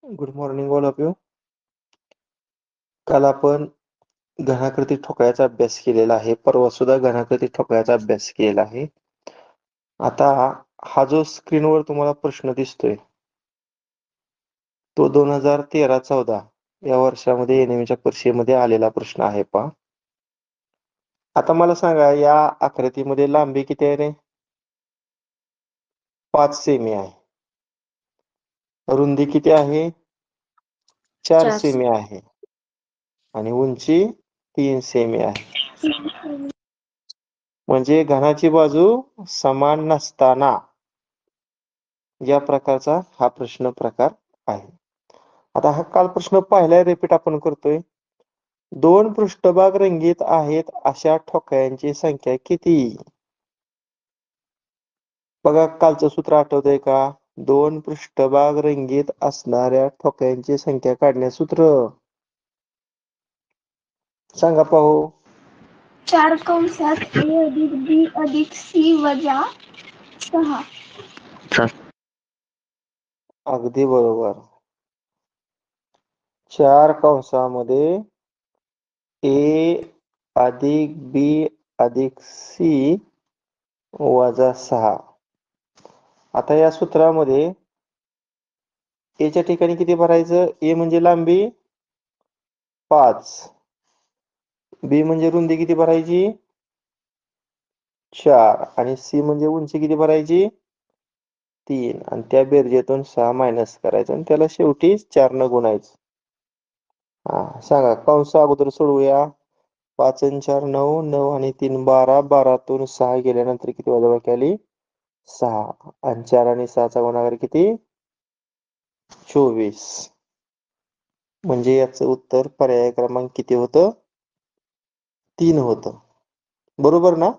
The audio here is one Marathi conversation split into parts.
Good morning all of you. काल आपण घनाकृती ठोकळ्याचा अभ्यास केलेला आहे. परवा सुद्धा घनाकृती ठोकळ्याचा अभ्यास केलेला आहे. आता हा जो स्क्रीनवर तुम्हाला प्रश्न दिसतोय तो 2013-14 या वर्षामध्ये एनएमच्या परीक्षेमध्ये आलेला प्रश्न आहे पहा. आता मला सांगा, या आकृतीमध्ये लांबी किती आहे रे? 5 सेमी आहे. रुंदी किती आहे? 4 सेमी आहे. आणि उंची 3 सेमी आहे. म्हणजे घनाची बाजू समान नसताना या प्रकारचा हा प्रश्न प्रकार आहे. आता हा काल प्रश्न पाहिला रिपीट आपण करतोय. दोन पृष्ठभाग रंगीत आहेत अशा ठोकळ्यांची संख्या किती? बघा, कालचं सूत्र आठवतंय का? दोन पृष्ठभाग रंगीत असणाऱ्या ठोकळ्यांची संख्या काढण्याचं सूत्र सांगा पाहू. 4 कंसात a अधिक b अधिक c वजा 6. अगदी बरोबर. 4 कंसामध्ये a अधिक b अधिक c वजा 6. आता या सूत्रामध्ये a च्या ठिकाणी किती भरायचं? a म्हणजे लांबी 5, b म्हणजे रुंदी किती भरायची? 4 आणि c म्हणजे उंची किती भरायची? 3. आणि त्या बेरजेतून 6 मायनस करायचं आणि त्याला शेवटी 4 न गुणायचं. सांगा, कंस अगोदर सोडवूया. 5 आणि 4 9, 9 आणि 3 12, 12तून 6 गेल्यानंतर किती वजाबाकी आली? 6. आणि 4 आणि 6चा गुणाकार किती? 24. म्हणजे याचं उत्तर पर्याय क्रमांक किती होतं? 3 होतं. बरोबर ना?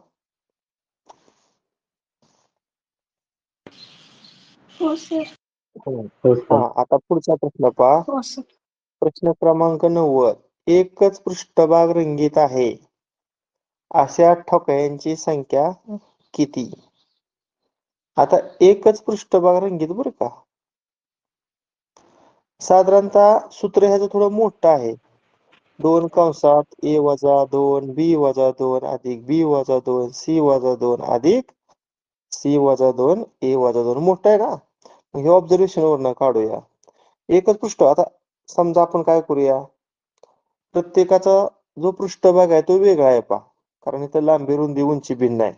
हो सर. आता पुढचा प्रश्न पहा. हो सर. प्रश्न क्रमांक 90. एकच पृष्ठभाग रंगीत आहे अशा ठोकळ्यांची संख्या किती? आता एकच पृष्ठभाग रंगीत बरं का. साधारणतः सूत्र ह्याचं थोडं मोठं आहे. 2 कंसात a वजा 2 b वजा 2 अधिक b वजा 2 c वजा 2 अधिक c वजा 2 a वजा 2 मोठं आहे का? हे ऑब्झर्वेशन वरनं काढूया. एकच पृष्ठ. आता समजा आपण काय करूया, प्रत्येकाचा जो पृष्ठभाग आहे तो वेगळा आहे पहा, कारण इथं लांबी रुंदी उंची भिन्न आहे.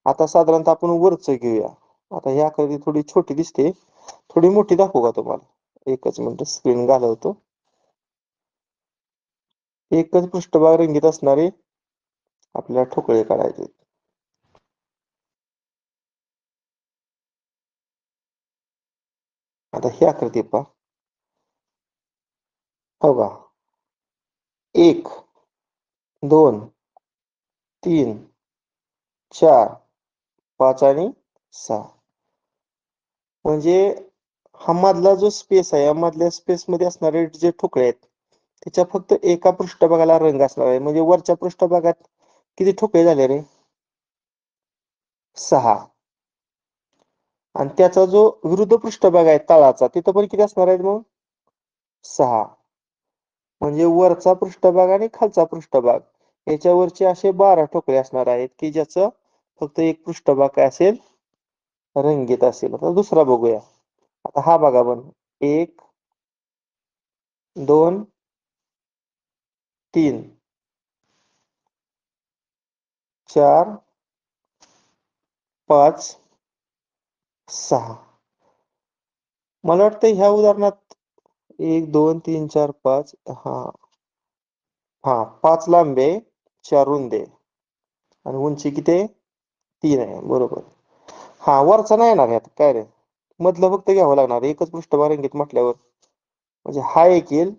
आता साधारणतः आपण वरच घेऊया. आता ही आकृती थोडी छोटी दिसते, थोडी मोठी दाखवू का तुम्हाला? एकच मिनिट स्क्रीन घालवतो. एकच पृष्ठभाग रंगीत असणारे आपल्याला ठोकळे काढायचे. आता ही आकृती पहा. हो का, 1 2 3 4 5 आणि 6. म्हणजे हा मधला जो स्पेस आहे, या मधल्या स्पेस मध्ये असणारे जे ठोकळे आहेत त्याच्या फक्त एका पृष्ठभागाला रंग असणार आहे. म्हणजे वरच्या पृष्ठभागात किती ठोकळे झाले रे? 6. आणि त्याचा जो विरुद्ध पृष्ठभाग आहे तळाचा, तिथं पण किती असणार आहेत मग? 6. म्हणजे वरचा पृष्ठभाग आणि खालचा पृष्ठभाग याच्यावरचे असे 12 ठोकळे असणार आहेत की ज्याचं फक्त एक पृष्ठभाग काय असेल? रंगीत असेल. आता दुसरा बघूया. आता हा बघा पण, 1 2 3 4 5 6. मला वाटतं ह्या उदाहरणात 1 2 3 4 5 5 लांबी आहे, 4 रुंदी आहे आणि उंची किती आहे? 3 आहे. बरोबर. वरचा नाही येणार यात काय रे, मधलं फक्त घ्यावं लागणार. एकच पृष्ठभाग रंगीत म्हटल्यावर म्हणजे हा एक येईल,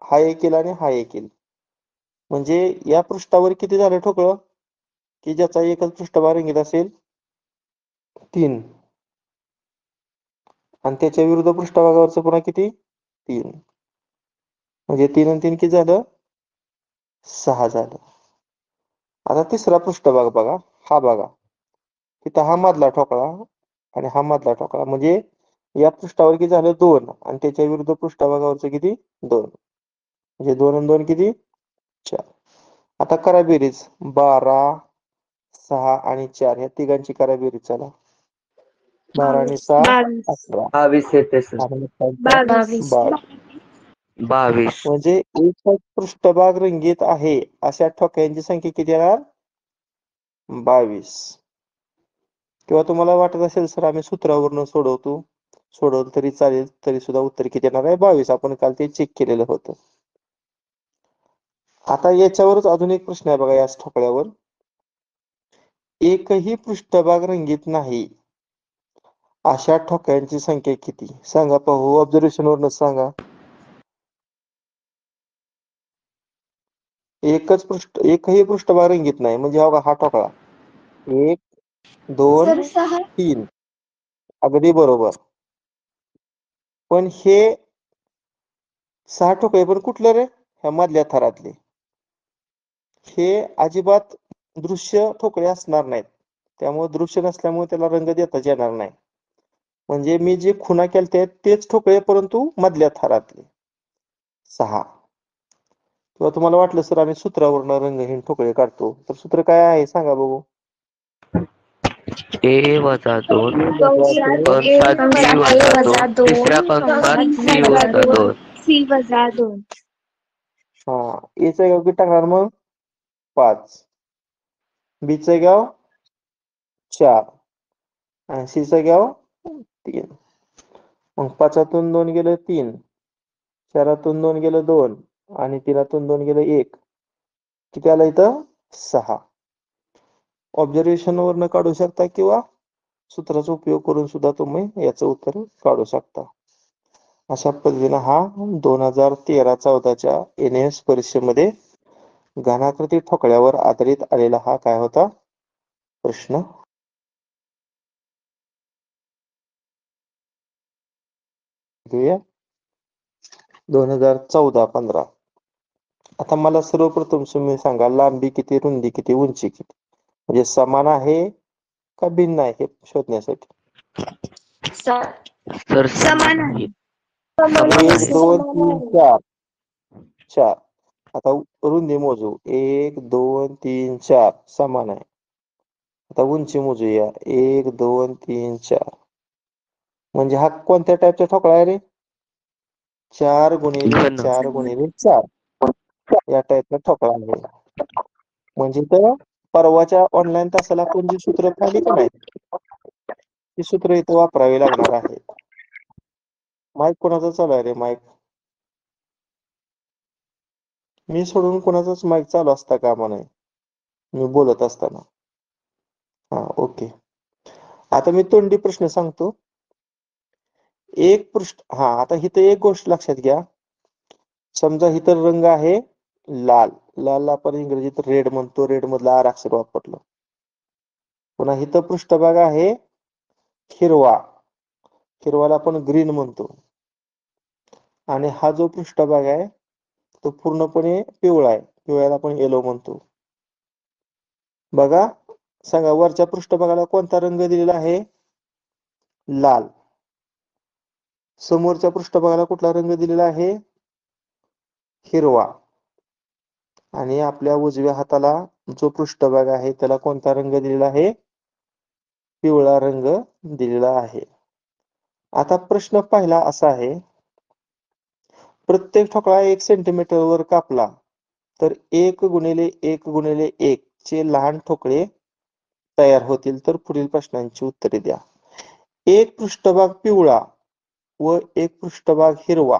हा एक येईल आणि हा एक येईल. म्हणजे या पृष्ठावर किती झाले ठोकळं की ज्याचा एकच पृष्ठभाग रंगीत असेल? 3. आणि त्याच्या विरुद्ध पृष्ठभागावरचं पुन्हा किती? 3. म्हणजे 3 आणि 3 किती झालं? 6 झालं. आता तिसरा पृष्ठभाग बघा. हा बघा, तिथं हा मधला ठोकळा आणि हा मधला ठोकळा, म्हणजे या पृष्ठावर किती झालं 2 आणि त्याच्या विरुद्ध पृष्ठभागावरचं किती 2 म्हणजे 2 आणि 2 किती 4. आता करा बेरीज 12 6 आणि 4 ह्या तिघांची करा बेरीज चला 12 आणि 6 18 22 येते सर. आणि 22 22. म्हणजे एकच पृष्ठभाग रंगीत आहे अशा ठोक्यांची संख्या किती येणार 22. किंवा तुम्हाला वाटत असेल सर आम्ही सूत्रावरून सोडवलं तरी चालेल तरी सुद्धा उत्तर किती येणार आहे 22. आपण काल ते चेक केलेलं होतं. आता याच्यावरच अजून एक प्रश्न आहे बघा याच ठोकळ्यावर एकही पृष्ठभाग रंगीत नाही अशा ठोक्यांची संख्या किती सांगा पाहू ऑब्झर्वेशन वरून सांगा. एकही पृष्ठभाग रंगीत नाही म्हणजे हा ठोकळा 1 2 सर 6 3 अगदी बरोबर. पण हे 6 ठोकळे पण कुठले रे ह्या मधल्या थरातले हे अजिबात दृश्य ठोकळे असणार नाहीत. त्यामुळे दृश्य नसल्यामुळे त्याला रंग देताच येणार नाही. म्हणजे मी जे खुणा केलते तेच ठोकळे परंतु मधल्या थरातले 6. किंवा तुम्हाला वाटलं सर आम्ही सूत्रावरून रंगहीन ठोकळे काढतो तर सूत्र काय आहे सांगा बघू. A वजा 2 कंसात कंसात B वजा 2 तिसऱ्या कंसात C वजा 2. C वजा 2 हा A चं गाव किती टाकणार मग 5 B चं गाव 4 आणि C चं गाव 3. मग 5तून 2 गेलं 3 4तून 2 गेलं 2 आणि 3तून 2 गेलं 1 किती आलं इथं 6. ऑब्झर्वेशन वरनं काढू शकता किंवा सूत्राचा उपयोग करून सुद्धा तुम्ही याचं उत्तर काढू शकता. अशा पद्धतीने हा 2013-14च्या NAS परीक्षेमध्ये घनाकृती ठोकळ्यावर आधारित आलेला हा काय होता प्रश्न. घेऊया 2014-15. आता मला सर्वप्रथम तुम्ही सांगा लांबी किती रुंदी किती उंची किती म्हणजे समान आहे का भिन्न आहे हे शोधण्यासाठी. सर समान आहे. 1 2 3 4 4. आता रुंदी मोजू 1 2 3 4 समान आहे. आता उंची मोजूया 1 2 3 4 म्हणजे हा कोणत्या टाईपचा ठोकळा आहे रे 4 गुणिले घन. 4 गुणिले 4 या टाईपचा ठोकळा आहे. म्हणजे तर परवाच्या ऑनलाईन तासाला आपण जी सूत्र पाहिली का नाही ती सूत्र इथं वापरावी लागणार आहे. माईक कोणाचा चालू आहे रे माईक मी सोडून कोणाचाच माईक चालू असता कामा नये मी बोलत असताना. हा ओके. आता मी तोंडी प्रश्न सांगतो. आता इथं एक गोष्ट लक्षात घ्या. समजा इथं रंग आहे लाल लालला आपण इंग्रजीत रेड म्हणतो रेड मधला R अक्षर वापरलं. पुन्हा इथं पृष्ठभाग आहे हिरवा हिरवाला आपण ग्रीन म्हणतो आणि हा जो पृष्ठभाग आहे तो पूर्णपणे पिवळा आहे पिवळ्याला आपण येलो म्हणतो. बघा सांगा वरच्या पृष्ठभागाला कोणता रंग दिलेला आहे लाल. समोरच्या पृष्ठभागाला कुठला रंग दिलेला आहे हिरवा आणि आपल्या उजव्या हाताला जो पृष्ठभाग आहे त्याला कोणता रंग दिलेला आहे पिवळा रंग दिलेला आहे. आता प्रश्न पहिला असा आहे प्रत्येक ठोकळा 1 सेंटीमीटर वर कापला तर 1 गुणिले 1 गुणिले 1 चे लहान ठोकळे तयार होतील. तर पुढील प्रश्नांची उत्तरे द्या. एक पृष्ठभाग पिवळा व एक पृष्ठभाग हिरवा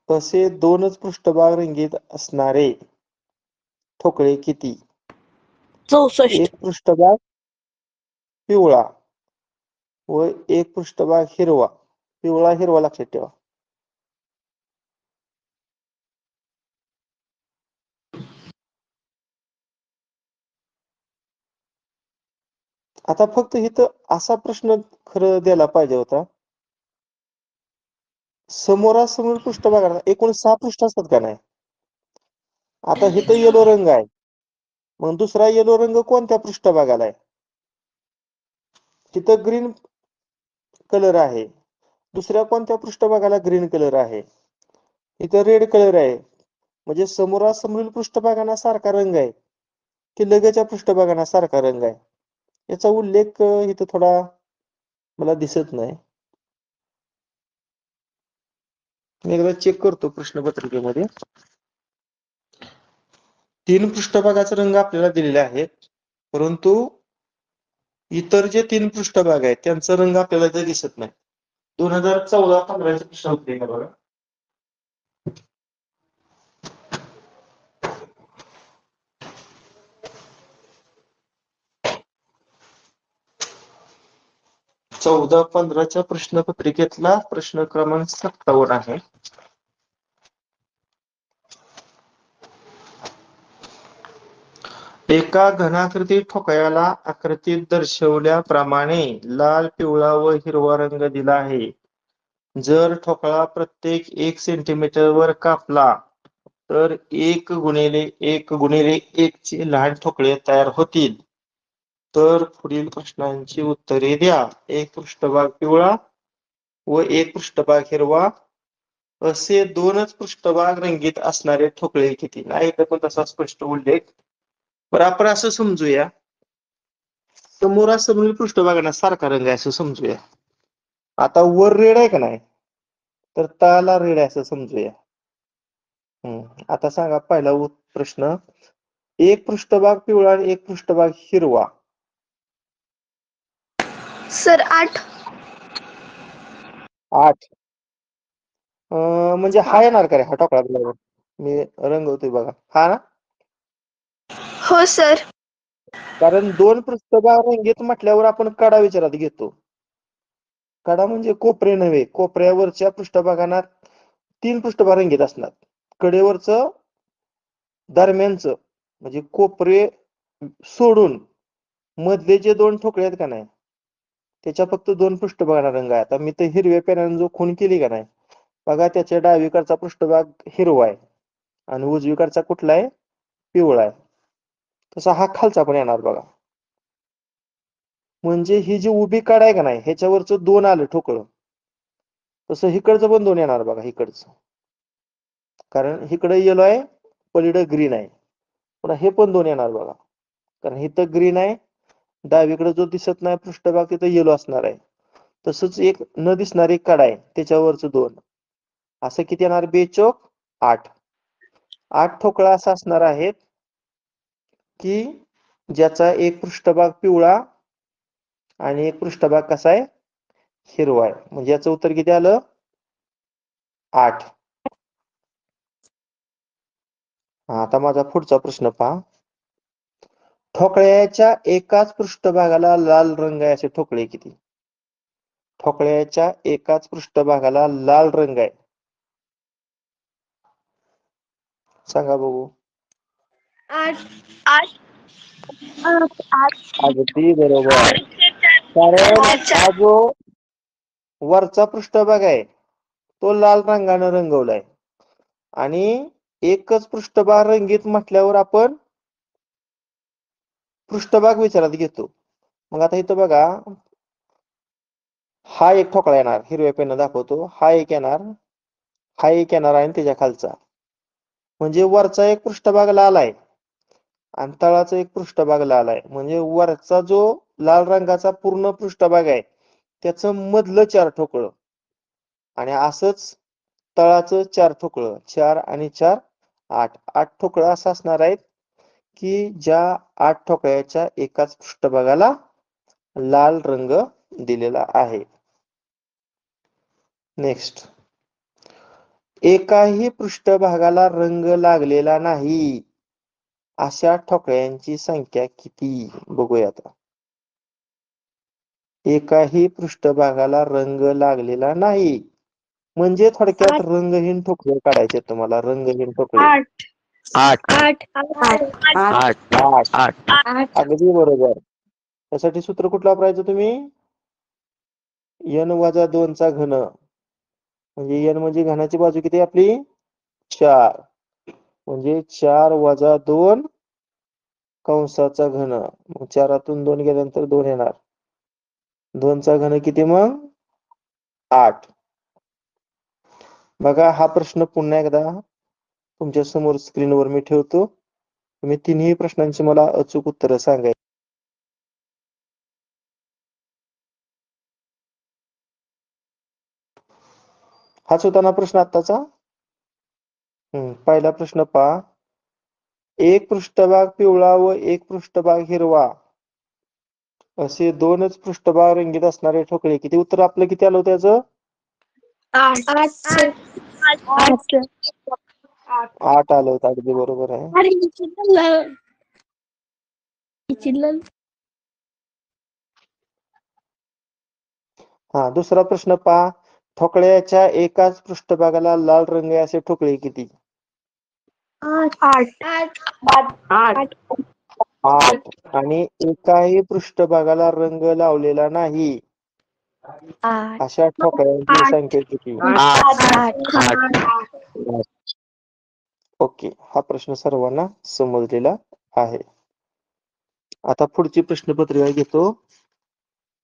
तसे दोनच पृष्ठभाग रंगीत असणारे ठोकळे किती. 64 एक पृष्ठभाग पिवळा व एक पृष्ठभाग हिरवा पिवळा हिरवा लक्षात ठेवा. आता फक्त इथं असा प्रश्न खरं द्यायला पाहिजे होता समोरासमोर पृष्ठभागाला एकूण 6 पृष्ठ असतात का नाही. आता इथं येलो रंग आहे मग दुसरा येलो रंग कोणत्या पृष्ठभागाला आहे तिथं ग्रीन कलर आहे, दुसऱ्या कोणत्या पृष्ठभागाला ग्रीन कलर आहे, इथं रेड कलर आहे, म्हणजे समोरासमोरील पृष्ठभागांना सारखा रंग आहे की लगेच्या पृष्ठभागांना सारखा रंग आहे, याचा उल्लेख इथं थोडा मला दिसत नाही. मी एकदा चेक करतो प्रश्नपत्रिकेमध्ये. 3 पृष्ठभागाचे रंग आपल्याला दिलेले आहेत, परंतु इतर जे 3 पृष्ठभाग आहेत त्यांचा रंग आपल्याला इथे दिसत नाही. 2014-15 प्रश्नपत्रिका बघा. चौदा 15च्या प्रश्नपत्रिकेतला प्रश्न क्रमांक 57 आहे. एका घनाकृती ठोकळ्याला आकृतीत दर्शवल्याप्रमाणे लाल, पिवळा व हिरवा रंग दिला आहे. जर ठोकळा प्रत्येक 1 सेंटीमीटर वर कापला तर 1 चे लहान ठोकळे तयार होतील. तर पुढील प्रश्नांची उत्तरे द्या. 1 पृष्ठभाग पिवळा व 1 पृष्ठभाग हिरवा असे 2च पृष्ठभाग रंगीत असणारे ठोकळे किती? नाही तर पण तसा स्पष्ट उल्लेख. बरं, आपण असं समजूया, समोरासमोरील पृष्ठभागांना सारखा रंग आहे असं समजूया. आता वर रेड आहे का नाही, तर तळाला रेड आहे असं समजूया. आता सांगा पहिला प्रश्न, 1 पृष्ठभाग पिवळा आणि 1 पृष्ठभाग हिरवा. सर 8. 8 म्हणजे हा येणार का रे, हा ठोकळा बरोबर मी रंगवतोय बघा, हा ना? हो सर. कारण 2 पृष्ठभाग रंगीत म्हटल्यावर आपण कडा विचारात घेतो. कडा म्हणजे कोपरे नव्हे, कोपऱ्यावरच्या पृष्ठभागांना 3 पृष्ठभाग रंगीत असणार. कडेवरचं दरम्यानचं म्हणजे कोपरे सोडून मधले जे 2 ठोकळे आहेत का नाही, त्याच्या फक्त 2 पृष्ठभागांना रंग आहे. आता मी तर हिरव्या पेनाने जो खूण केली का नाही बघा, त्याच्या डावीकडचा पृष्ठभाग हिरवा आहे आणि उजवीकडचा कुठला आहे, पिवळा आहे. तसा हा खालचा पण येणार बघा. म्हणजे ही जी उभी काड आहे का नाही ह्याच्यावरचं 2 आलं ठोकळं, तसं इकडचं पण 2 येणार बघा इकडचं. कारण इकडे येलो आहे, पलीकडे ग्रीन आहे, पुन्हा हे पण 2 येणार बघा. कारण इथं ग्रीन आहे, डावीकडे जो दिसत नाही पृष्ठभाग तिथं येलो असणार आहे. तसंच एक न दिसणारी काड आहे त्याच्यावरच 2, असं किती येणार? 2 चौक 8. 8 ठोकळा असा असणार आहेत की ज्याचा 1 पृष्ठभाग पिवळा आणि 1 पृष्ठभाग कसा आहे, हिरवा आहे. म्हणजे याचं उत्तर किती आलं? 8. आता माझा पुढचा प्रश्न पहा. ठोकळ्याच्या एकाच पृष्ठभागाला लाल रंग आहे असे ठोकळे किती? ठोकळ्याच्या एकाच पृष्ठभागाला लाल रंग आहे, सांगा बघू. 8. अगदी बरोबर. कारण हा जो वरचा पृष्ठभाग आहे तो लाल रंगाने रंगवलाय आणि एकच पृष्ठभाग रंगीत म्हटल्यावर आपण पृष्ठभाग विचारात घेतो. मग आता इथं बघा, हा एक ठोकळा येणार, हिरव्या पेन दाखवतो, हा एक येणार, हा एक येणार आणि त्याच्या खालचा. म्हणजे वरचा एक पृष्ठभाग लाल आहे आणि तळाचा एक पृष्ठभाग लाल आहे. म्हणजे वरचा जो लाल रंगाचा पूर्ण पृष्ठभाग आहे त्याचं मधलं 4 ठोकळं आणि असंच तळाचं 4 ठोकळं, 4 आणि 4 8. 8 ठोकळं असं असणार आहेत की ज्या 8 ठोकळ्याच्या एकाच पृष्ठभागाला लाल रंग दिलेला आहे. नेक्स्ट, एकाही पृष्ठभागाला रंग लागलेला नाही अशा ठोकळ्यांची संख्या किती? बघूया आता. एकाही पृष्ठभागाला रंग लागलेला नाही म्हणजे थोडक्यात रंगहीन ठोकळे काढायचे तुम्हाला. रंगहीन ठोकळे 8. 8. 8. अगदी बरोबर. त्यासाठी सूत्र कुठलं वापरायचं तुम्ही? n वजा 2 चा घन. म्हणजे n म्हणजे घनाची बाजू किती आपली? 4. म्हणजे 4 वजा 2 कंसाचा घन. मग 4 तून 2 गेल्यानंतर 2 येणार. 2 चा घन किती मग? 8. बघा हा प्रश्न पुन्हा एकदा तुमच्या समोर स्क्रीनवर मी ठेवतो. तुम्ही तिन्ही प्रश्नांची मला अचूक उत्तरं सांगायची. हाच होता ना प्रश्न आत्ताचा. पहिला प्रश्न पहा. एक पृष्ठभाग पिवळा व एक पृष्ठभाग हिरवा असे दोनच पृष्ठभाग रंगीत असणारे ठोकळे किती? उत्तर आपलं किती आलं होतं याचं? 8 आलं होतं. अगदी बरोबर आहे. हा दुसरा प्रश्न पहा. ठोकळ्याच्या एकाच पृष्ठभागाला लाल रंग आहे असे ठोकळे किती? 8 आणि एकाही पृष्ठभागाला रंग लावलेला नाही अशा ठोकळ्यांची संख्या किती? 8. ओके, हा प्रश्न सर्वांना समजलेला आहे. आता पुढची प्रश्नपत्रिका घेतो.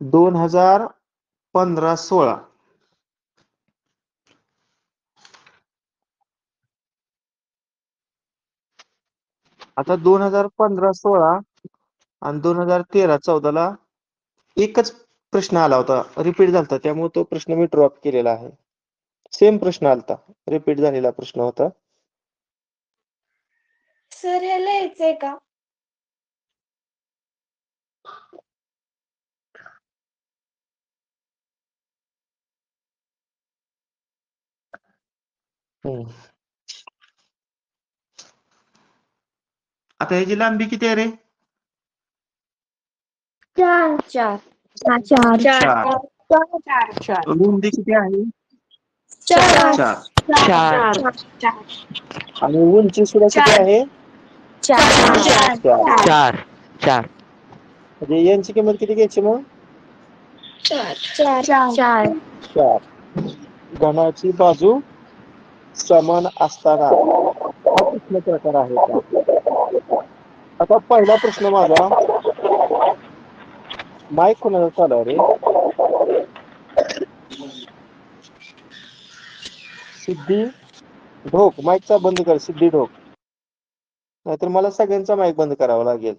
2015-16 आता 2015-16 आणि 2013-14 एकच प्रश्न आला होता, रिपीट झाला होता, त्यामुळे तो प्रश्न मी ड्रॉप केलेला आहे. सेम प्रश्न आलता, रिपीट झालेला प्रश्न होता. सर हे लिहायचंय का? आता ह्याची लांबी किती आहे रे? 4 रुंदी किती आहे? 4 आणि उंची सुद्धा किती आहे? 4. म्हणजे यांची किंमत किती घ्यायची मग? 4. घनाची बाजू समान असताना हा प्रश्न प्रकार आहे का? आता पहिला प्रश्न माझा, माईक कोणाचा चालू आहे रे? सिद्धी ढोक, माईकचा बंद कर सिद्धी ढोक, नाहीतर मला सगळ्यांचा माईक बंद करावा लागेल.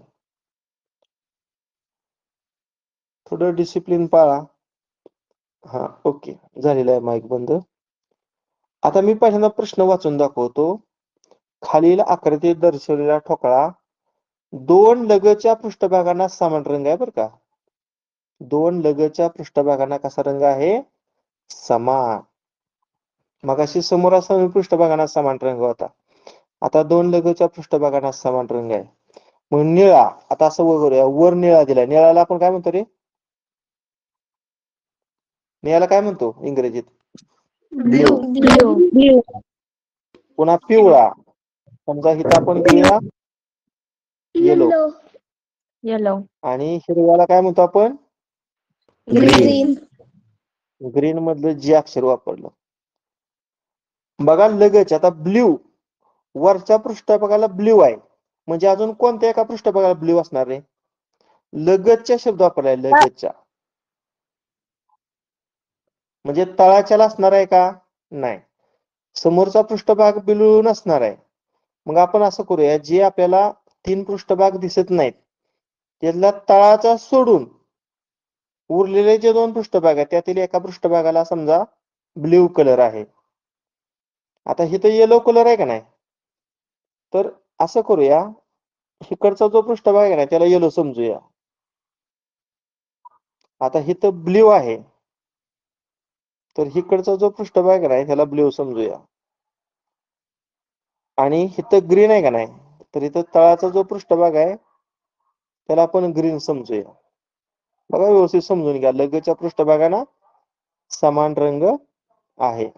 थोडं डिसिप्लिन पाळा. हा ओके, झालेला आहे माईक बंद. आता मी पहिल्यांदा प्रश्न वाचून दाखवतो. खालील आकृतीत दर्शवलेला ठोकळा दोन लगतच्या पृष्ठभागांना समान रंग आहे बरं का. दोन लगतच्या पृष्ठभागांना कसा रंग आहे? समान. मगाशी समोरासमोर पृष्ठभागांना समान रंग होता, आता दोन लगतच्या पृष्ठभागांना समान रंग आहे. मग निळा, आता असं वगैरे वर निळा दिलाय, निळाला आपण काय म्हणतो रे? निळाला काय म्हणतो इंग्रजीत? ब्ल्यू. पुन्हा पिवळा, समजा इथं आपण घेऊया येलो. आणि हिरव्याला काय म्हणतो आपण? ग्रीन मधलं जी अक्षर वापरलं. बघा लगतच्या, आता ब्ल्यू वरच्या पृष्ठभागाला ब्ल्यू आहे, म्हणजे अजून कोणत्या एका पृष्ठभागाला ब्ल्यू असणार आहे? लगतच्या शब्द वापरलाय, लगतच्या. म्हणजे तळाच्याला असणार आहे का? नाही. समोरचा पृष्ठभाग ब्ल्यू नसणार आहे. मग आपण असं करूया, जे आपल्याला 3 पृष्ठभाग दिसत नाहीत त्यातला तळाचा सोडून उरलेले जे 2 पृष्ठभाग आहेत त्यातील एका पृष्ठभागाला समजा ब्ल्यू कलर आहे. आता इथं येलो कलर आहे का नाही, तर असं करूया, इकडचा जो पृष्ठभाग आहे ना त्याला येलो समजूया. आता इथं ब्ल्यू आहे, तर इकडचा जो पृष्ठभाग आहे त्याला ब्ल्यू समजूया. आणि इथं ग्रीन आहे का नाही, तर इथं तळाचा जो पृष्ठभाग आहे त्याला आपण ग्रीन समजूया. बघा व्यवस्थित समजून घ्या, लगतच्या पृष्ठभागांना समान रंग आहे.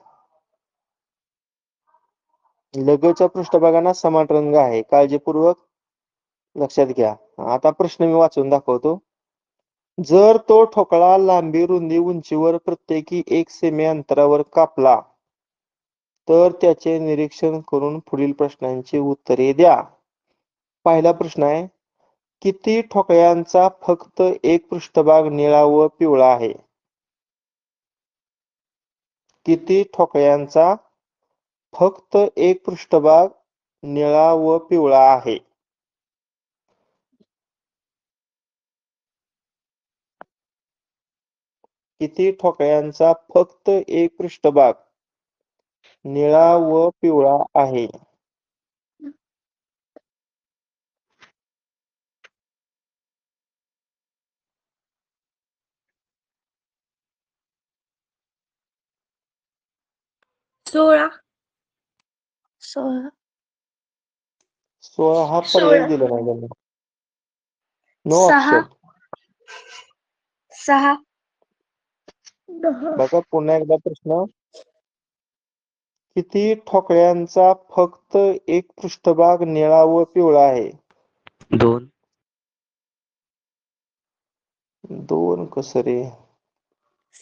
लगतच्या पृष्ठभागांना समान रंग आहे, काळजीपूर्वक लक्षात घ्या. आता प्रश्न मी वाचून दाखवतो. जर तो ठोकळा लांबी, रुंदी, उंचीवर प्रत्येकी 1 सेमी अंतरावर कापला तर त्याचे निरीक्षण करून पुढील प्रश्नांची उत्तरे द्या. पहिला प्रश्न आहे, किती ठोकळ्यांचा फक्त एक पृष्ठभाग निळा व पिवळा आहे? किती ठोकळ्यांचा फक्त एक पृष्ठभाग निळा व पिवळा आहे? किती ठोकळ्यांचा फक्त एक पृष्ठभाग निळा व पिवळा आहे? सोळा 16 हा पर्याय दिला नाही त्यांनी. नो सहा. ऑप्शन. 6 बघा पुन्हा एकदा प्रश्न. किती ठोकळ्यांचा फक्त एक पृष्ठभाग निळा व पिवळा आहे? 2 2 कसं रे?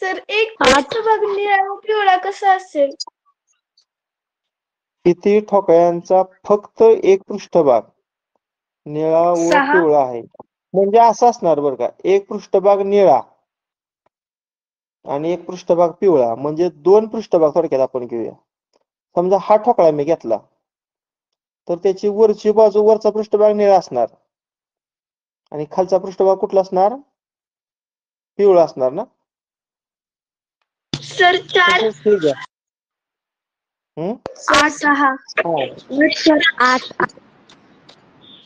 सर एक पृष्ठभाग निळा व पिवळा कसा असेल? किती ठोकळ्यांचा फक्त एक पृष्ठभाग निळा व 6 पिवळा आहे? म्हणजे असं असणार बरं का, एक पृष्ठभाग निळा आणि एक पृष्ठभाग पिवळा, म्हणजे 2 पृष्ठभाग थोडक्यात आपण घेऊया. समजा हा ठोकळा मी घेतला तर त्याची वरची बाजू, वरचा पृष्ठभाग निळा असणार आणि खालचा पृष्ठभाग कुठला असणार? पिवळा असणार ना. सर 4. तसंच ठीक आहे. 8 6 8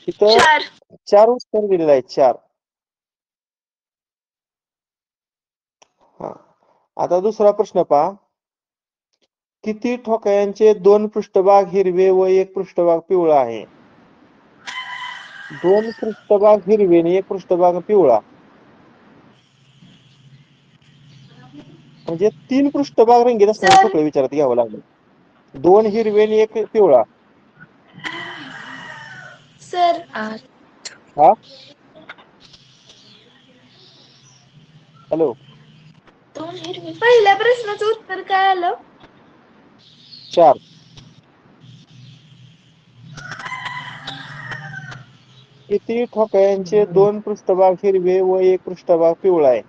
तिथं 4. 4 उत्तर दिलेलं आहे, 4. हा, आता दुसरा प्रश्न पहा. किती ठोकळ्यांचे 2 पृष्ठभाग हिरवे व एक पृष्ठभाग पिवळा आहे? 2 पृष्ठभाग हिरवे आणि एक पृष्ठभाग पिवळा, म्हणजे 3 पृष्ठभाग रंगीत असणारे सर. ठोकळे विचारात घ्यावं लागेल. 2 हिरवे आणि एक पिवळा. सर 8 हा, हॅलो. पहिल्या प्रश्नाचं उत्तर काय आलं? 4. किती ठोकळ्यांचे 2 पृष्ठभाग हिरवे व एक पृष्ठभाग पिवळा आहे?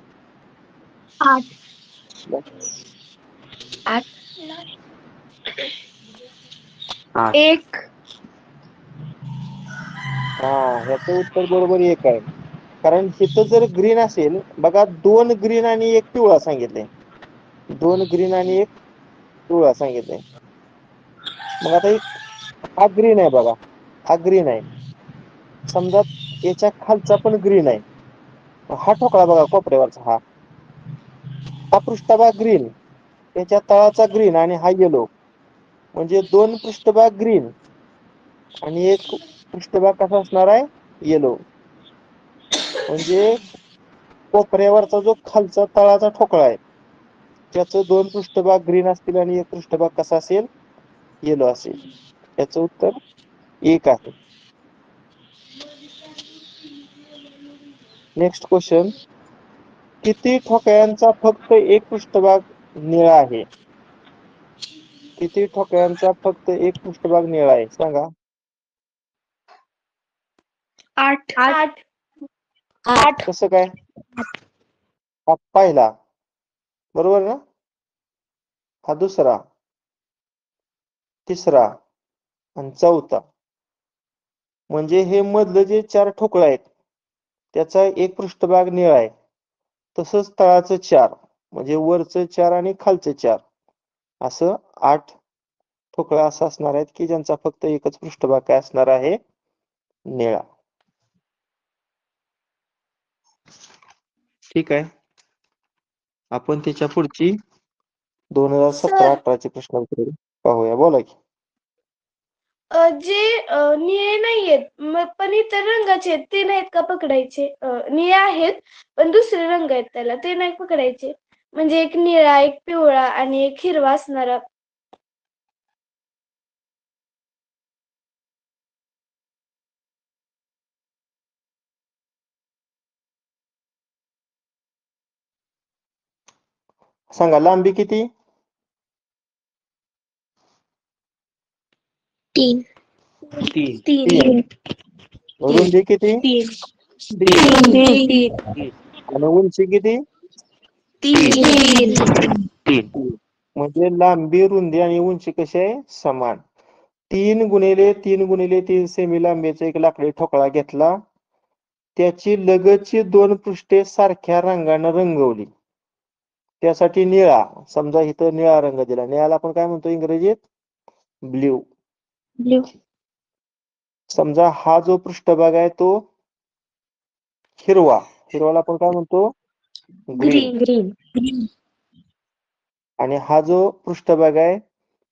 8 8 1 हा, ह्याचं उत्तर बरोबर 1 आहे. कारण इथं जर ग्रीन असेल, बघा 2 ग्रीन आणि 1 पिवळा सांगितलंय. 2 ग्रीन आणि 1 पिवळा सांगितलंय. मग आता हा ग्रीन आहे बघा, हा ग्रीन आहे. समजा याच्या खालचा पण ग्रीन आहे. हा ठोकळा बघा कोपऱ्यावरचा, हा पृष्ठभाग ग्रीन, त्याच्या तळाचा ग्रीन आणि हा येलो, म्हणजे 2 पृष्ठभाग ग्रीन आणि एक पृष्ठभाग कसा असणार आहे? येलो. म्हणजे कोपऱ्यावरचा जो खालचा तळाचा ठोकळा आहे त्याचं 2 पृष्ठभाग ग्रीन असतील आणि एक पृष्ठभाग कसा असेल? येलो असेल. याचं उत्तर 1 आहे. Next question. किती ठोकळ्यांचा फक्त एक पृष्ठभाग निळा आहे? किती ठोकळ्यांचा फक्त एक पृष्ठभाग निळा आहे सांगा? 8 8. कसं काय? हा पहिला, बरोबर ना. हा दुसरा, तिसरा आणि चौथा. म्हणजे हे मधलं जे 4 ठोकळं आहेत त्याचा एक पृष्ठभाग निळा आहे. तसंच तळाचं 4, म्हणजे वरचं 4 आणि खालचं 4, असं 8 ठोकळं असं असणार आहेत की ज्यांचा फक्त एकच पृष्ठभाग काय असणार आहे? निळा. ठीक आहे. आपण त्याच्या पुढची 2017-18 ची प्रश्न उत्तरे पाहूया. बोला की. जे निळे नाहीयेत पण इतर रंगाचे आहेत ते नाहीत का पकडायचे? निळे आहेत पण दुसरे रंग आहेत त्याला, ते नाही पकडायचे. म्हणजे एक निळा, एक पिवळा आणि एक हिरवा असणारा. सांगा लांबी किती? 3 3. रुंदी किती? 3 आणि उंची किती? 3 3 3. म्हणजे लांबी, रुंदी आणि उंची कशी आहे? समान. 3 × 3 × 3 सेमी लांबीचा एक लाकडी ठोकळा घेतला. त्याची लगतची 2 पृष्ठे सारख्या रंगानं रंगवली. त्यासाठी निळा, समजा इथं निळा रंग दिला. निळ्याला आपण काय म्हणतो इंग्रजीत? ब्ल्यू. ब्ल्यू. समजा हा जो पृष्ठभाग आहे तो हिरवा. हिरवाला आपण काय म्हणतो? ग्रीन. ग्रीन. आणि हा जो पृष्ठभाग आहे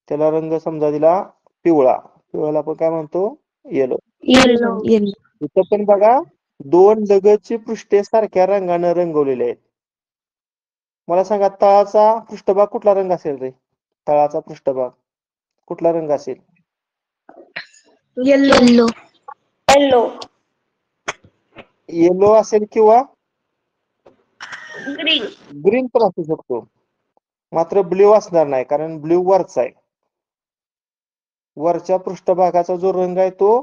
त्याला रंग समजा दिला पिवळा. पिवळ्याला आपण काय म्हणतो? येलो. येलो. इथं पण बघा 2 लगतची पृष्ठे सारख्या रंगानं रंगवलेले आहेत. मला सांगा तळाचा पृष्ठभाग कुठला रंग असेल रे? तळाचा पृष्ठभाग कुठला रंग असेल? येलो. येलो असेल किंवा ग्रीन. ग्रीन पण असू शकतो. मात्र ब्ल्यू असणार नाही, कारण ब्ल्यू वरचा आहे. वरच्या पृष्ठभागाचा जो रंग आहे तो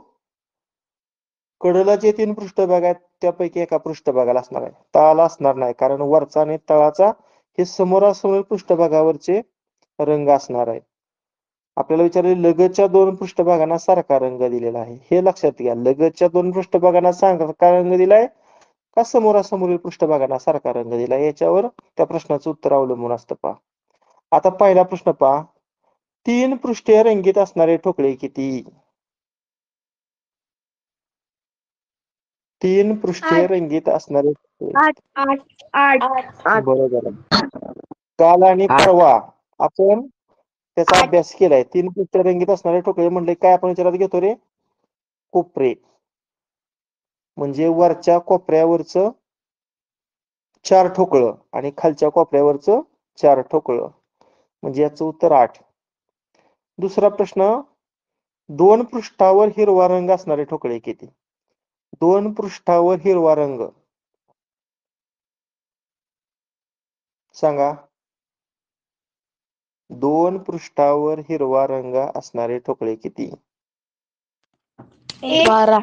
कडला जे 3 पृष्ठभाग आहेत त्यापैकी एका पृष्ठभागाला असणार आहे. तळाला असणार नाही, कारण वरचा आणि तळाचा हे समोरासमोर पृष्ठभागावरचे रंग असणार आहेत. आपल्याला विचारले लगतच्या 2 पृष्ठभागांना सारखा रंग दिलेला आहे. हे लक्षात घ्या. लगतच्या 2 पृष्ठभागांना सारखा रंग दिलाय का समोरासमोरील पृष्ठभागांना सारखा रंग दिलाय, याच्यावर त्या प्रश्नाचं उत्तर अवलंबून असतं. पहा आता पहिला प्रश्न पहा. 3 पृष्ठे रंगीत असणारे ठोकळे किती? 3 पृष्ठे रंगीत असणारे ठोकळे. 8. बरोबर आहे. काल आणि परवा आपण त्याचा अभ्यास केलाय. 3 पृष्ठे रंगीत असणारे ठोकळे म्हणले काय आपण विचारात घेतो रे? कोपरे. म्हणजे वरच्या कोपऱ्यावरचं 4 ठोकळं आणि खालच्या कोपऱ्यावरचं 4 ठोकळं, म्हणजे याचं उत्तर 8. दुसरा प्रश्न. 2 पृष्ठावर हिरवा रंग असणारे ठोकळे किती? 2 पृष्ठावर हिरवा रंग सांगा. 2 पृष्ठावर हिरवा रंग असणारे ठोकळे किती? 12.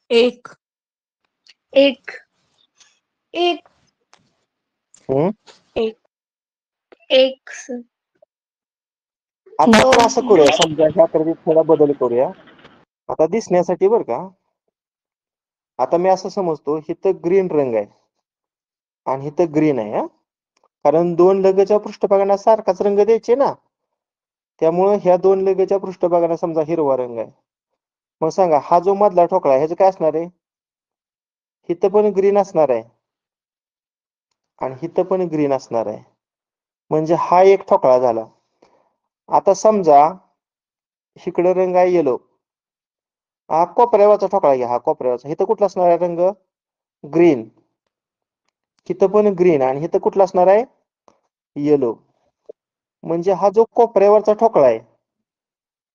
1. आता आपण असं करूया, समजा ह्या आकृतीत थोडा बदल करूया आता दिसण्यासाठी, बरं का. आता मी असं समजतो इथं ग्रीन रंग आहे आणि इथं ग्रीन आहे, हा. कारण 2 लगतच्या पृष्ठभागांना सारखाच रंग द्यायचे ना, त्यामुळे ह्या 2 लगतच्या पृष्ठभागांना समजा हिरवा रंग आहे. मग सांगा हा जो मधला ठोकळा आहे ह्याचं काय असणार आहे? इथं पण ग्रीन असणार आहे आणि इथं पण ग्रीन असणार आहे, म्हणजे हा एक ठोकळा झाला. आता समजा इकडे रंग आहे येलो. हा कोपऱ्यावरचा ठोकळा घ्या. हा कोपऱ्यावरचा, इथं कुठला असणार आहे रंग? ग्रीन. इथं पण ग्रीन आणि इथं कुठला असणार आहे? येलो. म्हणजे हा जो कोपऱ्यावरचा ठोकळा आहे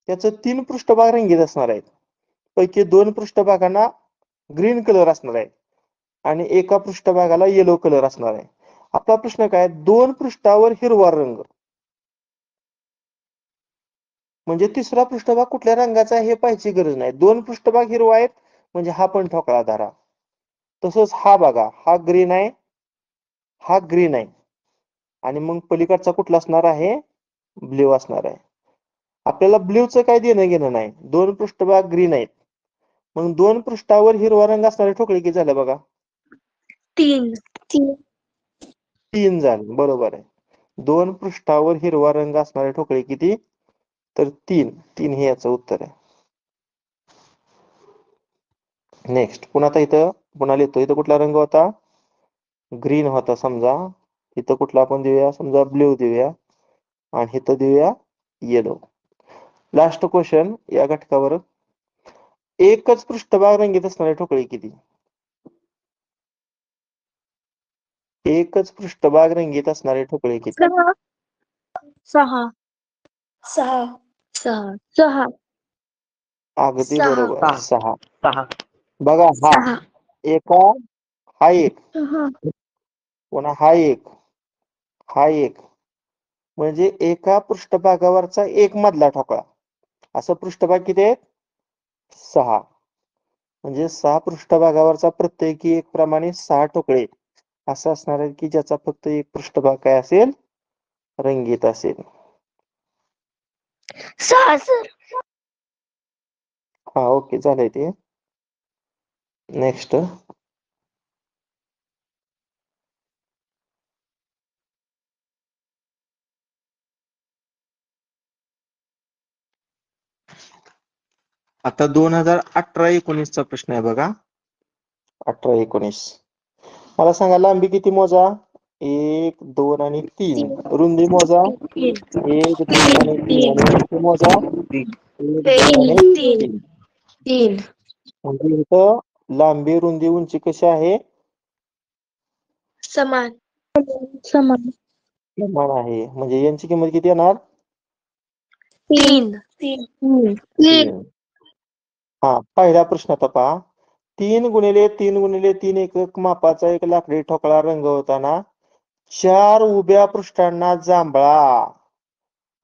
त्याचं 3 पृष्ठभाग रंगीत असणार आहेत. पैकी 2 पृष्ठभागांना ग्रीन कलर असणार आहे आणि एका पृष्ठभागाला येलो कलर असणार आहे. आपला प्रश्न काय? 2 पृष्ठावर हिरवा रंग, म्हणजे तिसरा पृष्ठभाग कुठल्या रंगाचा आहे हे पाहायची गरज नाही. 2 पृष्ठभाग हिरवा आहेत म्हणजे हा पण ठोकळा धरा. तसंच हा बघा, हा ग्रीन आहे, हा ग्रीन आहे आणि मग पलीकडचा कुठला असणार आहे? ब्ल्यू असणार आहे. आपल्याला ब्ल्यूचं काय देणं घेणं नाही. 2 पृष्ठभाग ग्रीन आहेत, मग 2 पृष्ठावर हिरवा रंग असणारे ठोकळे किती झाले बघा? 3. 3 झाले. बरोबर आहे. 2 पृष्ठावर हिरवा रंग असणारे ठोकळे किती? तर 3. 3 हे याचं उत्तर आहे. नेक्स्ट पुन्हा आता इथं पुन्हा लिहितो. इथं कुठला रंग होता? ग्रीन होता समजा. इथं कुठला आपण देऊया? समजा ब्ल्यू देऊया आणि इथं देऊया येलो. लास्ट क्वेश्चन या घटकावर. एकच पृष्ठभाग रंगीत असणारे ठोकळे किती? एकच पृष्ठभाग रंगीत असणारे ठोकळे किती? 6. 6. अगदी बरोबर आहे. 6. 6. बघा हा एका, हा एक, 6. पुन्हा हा एक, हा एक, म्हणजे एका पृष्ठभागावरचा एक मधला ठोकळा. असं पृष्ठभाग किती आहेत? 6. म्हणजे 6 पृष्ठभागावरचा प्रत्येकी एक प्रमाणे 6 ठोकळे असं असणार आहे की ज्याचा फक्त एक पृष्ठभाग काय असेल? रंगीत असेल? 6 सर. हा, ओके, झालंय ते. नेक्स्ट. आता 2018-19 चा प्रश्न आहे बघा. 18-19. मला सांगा, लांबी किती मोजा? 1, 2 आणि 3. रुंदी मोजा. 1, 2 आणि 3. आणि उंची मोजा. 1, 2 आणि 3. 3. म्हणजे इथं लांबी, रुंदी, उंची कशी आहे? समान. समान. समान आहे. म्हणजे यांची किंमत किती येणार? 3. 3. हा, पहिला प्रश्न आता पहा. 3 गुणिले 3 गुणिले 3 एकक मापाचा एक लाकडी ठोकळा रंगवताना 4 उभ्या पृष्ठांना जांभळा.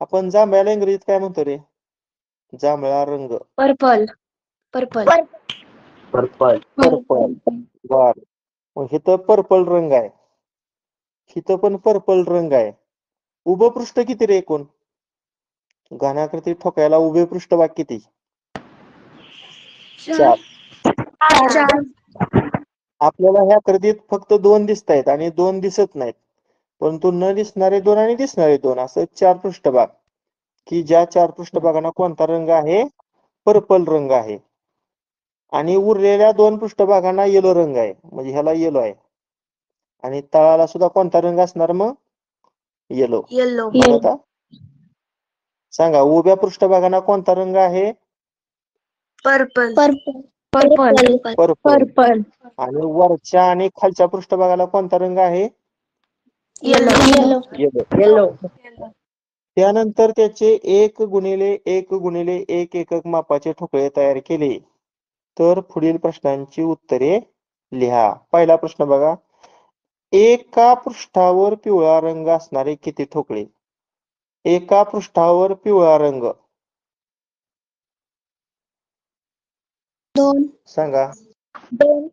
आपण जांभळ्याला इंग्रजीत काय म्हणतो रे? जांभळा रंग. पर्पल. पर्पल. पर्पल. पर्पल. बर. मग इथं पर्पल रंग आहे. इथं पण पर्पल रंग आहे. उभं पृष्ठ किती रे एकूण? घनाकृती ठोकळ्याला उभे पृष्ठभाग किती? 4. आपल्याला ह्या आकृतीत फक्त 2 दिसत आहेत आणि 2 दिसत नाहीत. परंतु न दिसणारे 2 आणि दिसणारे 2 असं 4 पृष्ठभाग, की ज्या 4 पृष्ठभागांना कोणता रंग आहे? पर्पल रंग आहे. आणि उरलेल्या 2 पृष्ठभागांना येलो रंग आहे. म्हणजे ह्याला येलो आहे. आणि तळाला सुद्धा कोणता रंग असणार मग? येलो. येलो. मग आता सांगा, उभ्या पृष्ठभागांना कोणता रंग आहे? पर्पल. पर्पल. पर्पल. आणि वरच्या आणि खालच्या पृष्ठभागाला कोणता रंग आहे? येलो. येलो. त्यानंतर त्याचे 1 गुणिले 1 गुणिले 1 एकक मापाचे ठोकळे तयार केले तर पुढील प्रश्नांची उत्तरे लिहा. पहिला प्रश्न बघा. एका पृष्ठावर पिवळा रंग असणारे किती ठोकळे? एका पृष्ठावर पिवळा रंग. 2. सांगा. 2.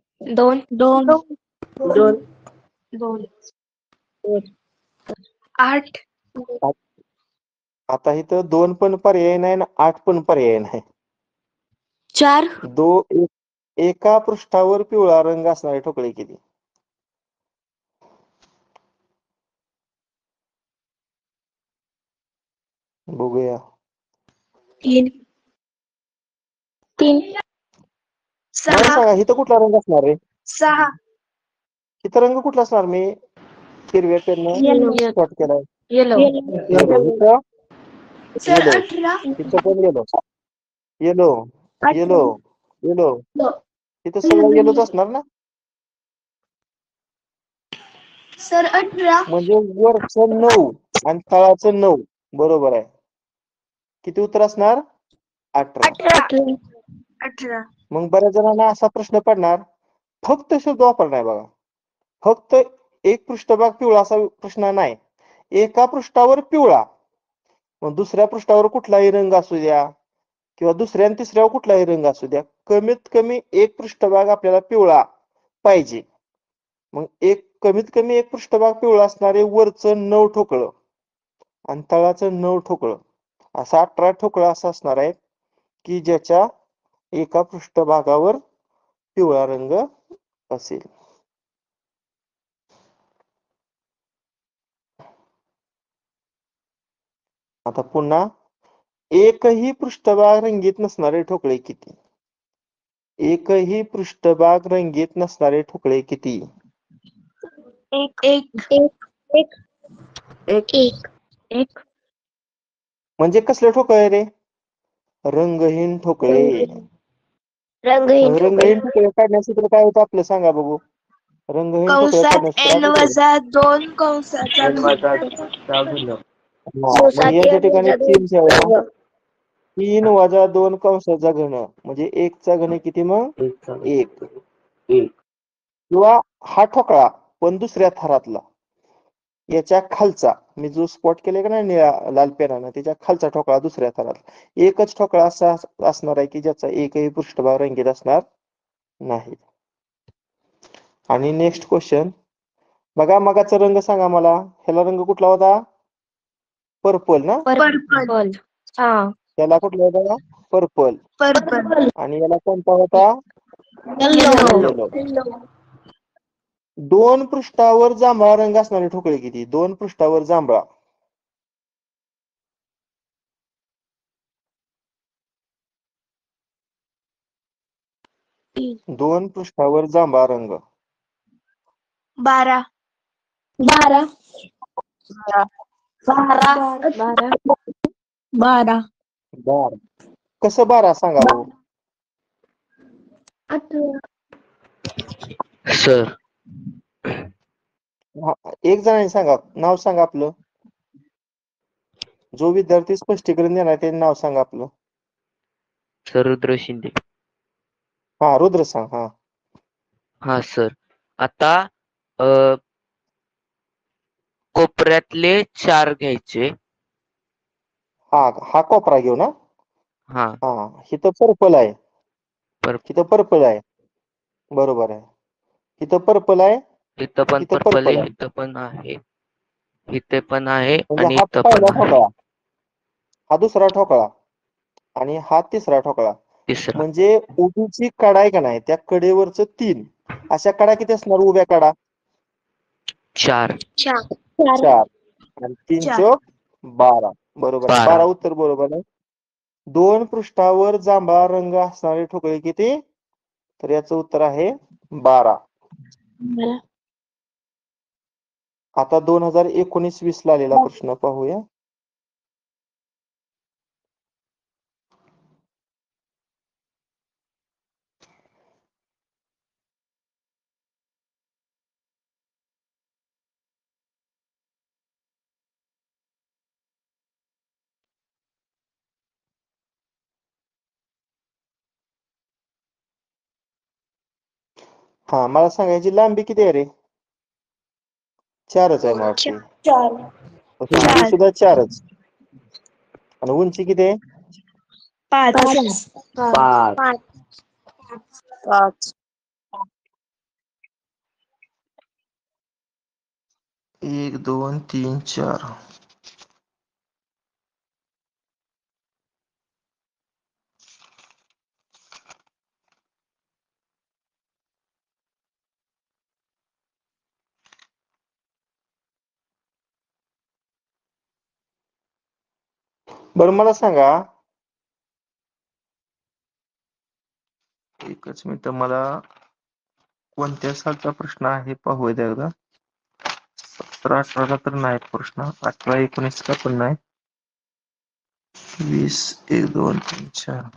8. आता इथं 2 पण पर्याय नाही आणि 8 पण पर्याय नाही. 4. एका पृष्ठावर पिवळा रंग असणारे ठोकळे किती? बघूया. 3. मला सांगा, इथं कुठला रंग असणार आहे? 6. इथं रंग कुठला असणार? मी हिरव्या पेननं स्पॉट केलाय. येलो. येलो. इथं सर येलो. 18. इथं पण येलो. येलो. येलो. येलो. इथं सगळं येलोच असणार ना? सर 18. म्हणजे वरचं 9 आणि तळाचं 9. बरोबर आहे. किती उत्तर असणार? 18. 18. मग बऱ्याच जणांना असा प्रश्न पडणार, फक्त शब्द वापरणार बघा. फक्त एक पृष्ठभाग पिवळा असा प्रश्न नाही. एका पृष्ठावर पिवळा, मग दुसऱ्या पृष्ठावर कुठलाही रंग असू द्या किंवा दुसऱ्या आणि तिसऱ्यावर कुठलाही रंग असू द्या, कमीत कमी एक पृष्ठभाग आपल्याला पिवळा पाहिजे. मग कमीत कमी एक पृष्ठभाग पिवळा असणारे वरचं 9 ठोकळं आणि तळाचं 9 ठोकळं, असा 18 ठोकळं असं असणार आहे की ज्याच्या एका पृष्ठभागावर पिवळा रंग असेल. आता पुन्हा, एकही पृष्ठभाग रंगीत नसणारे ठोकळे किती? एकही पृष्ठभाग रंगीत नसणारे ठोकळे किती? 1. म्हणजे कसले ठोकळे रे? रंगहीन ठोकळे. रंगहीन ठोकळे काढण्याचं काय होतं आपलं, सांगा बघू. रंगहीन ठोकळे काढण्याचं n वजा 2 कंसाचा N वजा 2 मग याच्या ठिकाणी 3 ठेवा. 3 वजा 2 कंसाचा घन म्हणजे 1 चा घन किती मग? 1. किंवा हा ठोकळा पण दुसऱ्या थरातला, याच्या खालचा, मी जो स्पॉट केले का नाही निळ्या लाल पेनानं, त्याच्या खालचा ठोकळा दुसऱ्या थरात एकच ठोकळा असा असणार आहे की ज्याचा एकही पृष्ठभाग रंगीत असणार नाही. आणि नेक्स्ट क्वेश्चन बघा. मगाचा रंग सांगा मला. ह्याला रंग कुठला होता? पर्पल ना, पर्पल. हा. त्याला कुठला होता पर्पल, पर्पल. आणि याला कोणता होता येलो. येलो. दोन पृष्ठावर जांभळा रंग असणारे ठोकळे किती? दोन पृष्ठावर जांभळा. दोन पृष्ठावर जांभळा रंग. 12. 12. 12. 12. बारा. कसं 12 सांगा बघू. सर एक जणांनी सांगा, नाव सांगा आपलं. जो विद्यार्थी स्पष्टीकरण देणार त्याचे नाव सांगा आपलं. सर रुद्र शिंदे. हा रुद्र सांग. हा हा सर, आता कोपऱ्यातले 4 घ्यायचे. हा हा कोपरा घेऊ ना. हा हा इथं पर्पल आहे, पर इथं पर्पल आहे, बरोबर आहे. इथं पर्पल आहे, इथं पण इथं पर्पल पर्पल आहे, आहे. इथं पण आहे, इथे पण आहे म्हणजे आणि हा इथं पण पहिला आहे. ठोकळा, हा दुसरा ठोकळा आणि हा तिसरा ठोकळा. तिसरा म्हणजे उभीची कडा आहे का नाही, त्या कडेवरच 3 अशा कडा किती असणार उभ्या कडा? 4. 4 आणि 3 चौक 12. बरोबर आहे, 12. 12 उत्तर बरोबर आहे. दोन पृष्ठावर जांभळा रंग असणारे ठोकळे किती? तर याचं उत्तर आहे 12. आता 2019-20 ला आलेला प्रश्न पाहूया. हा मला सांगायची लांबी किती आहे रे? 4च आहे मला वाटते. रुंदी सुद्धा 4च आणि उंची किती आहे? 5. 5. 5. 1 2 3 4. बरं मला सांगा, एकच मिनिट, मला कोणत्या सालचा प्रश्न आहे पाहू द्या एकदा. 17-18 तर नाही प्रश्न, 18-19 चा पण नाही. 20 1 2 3 4.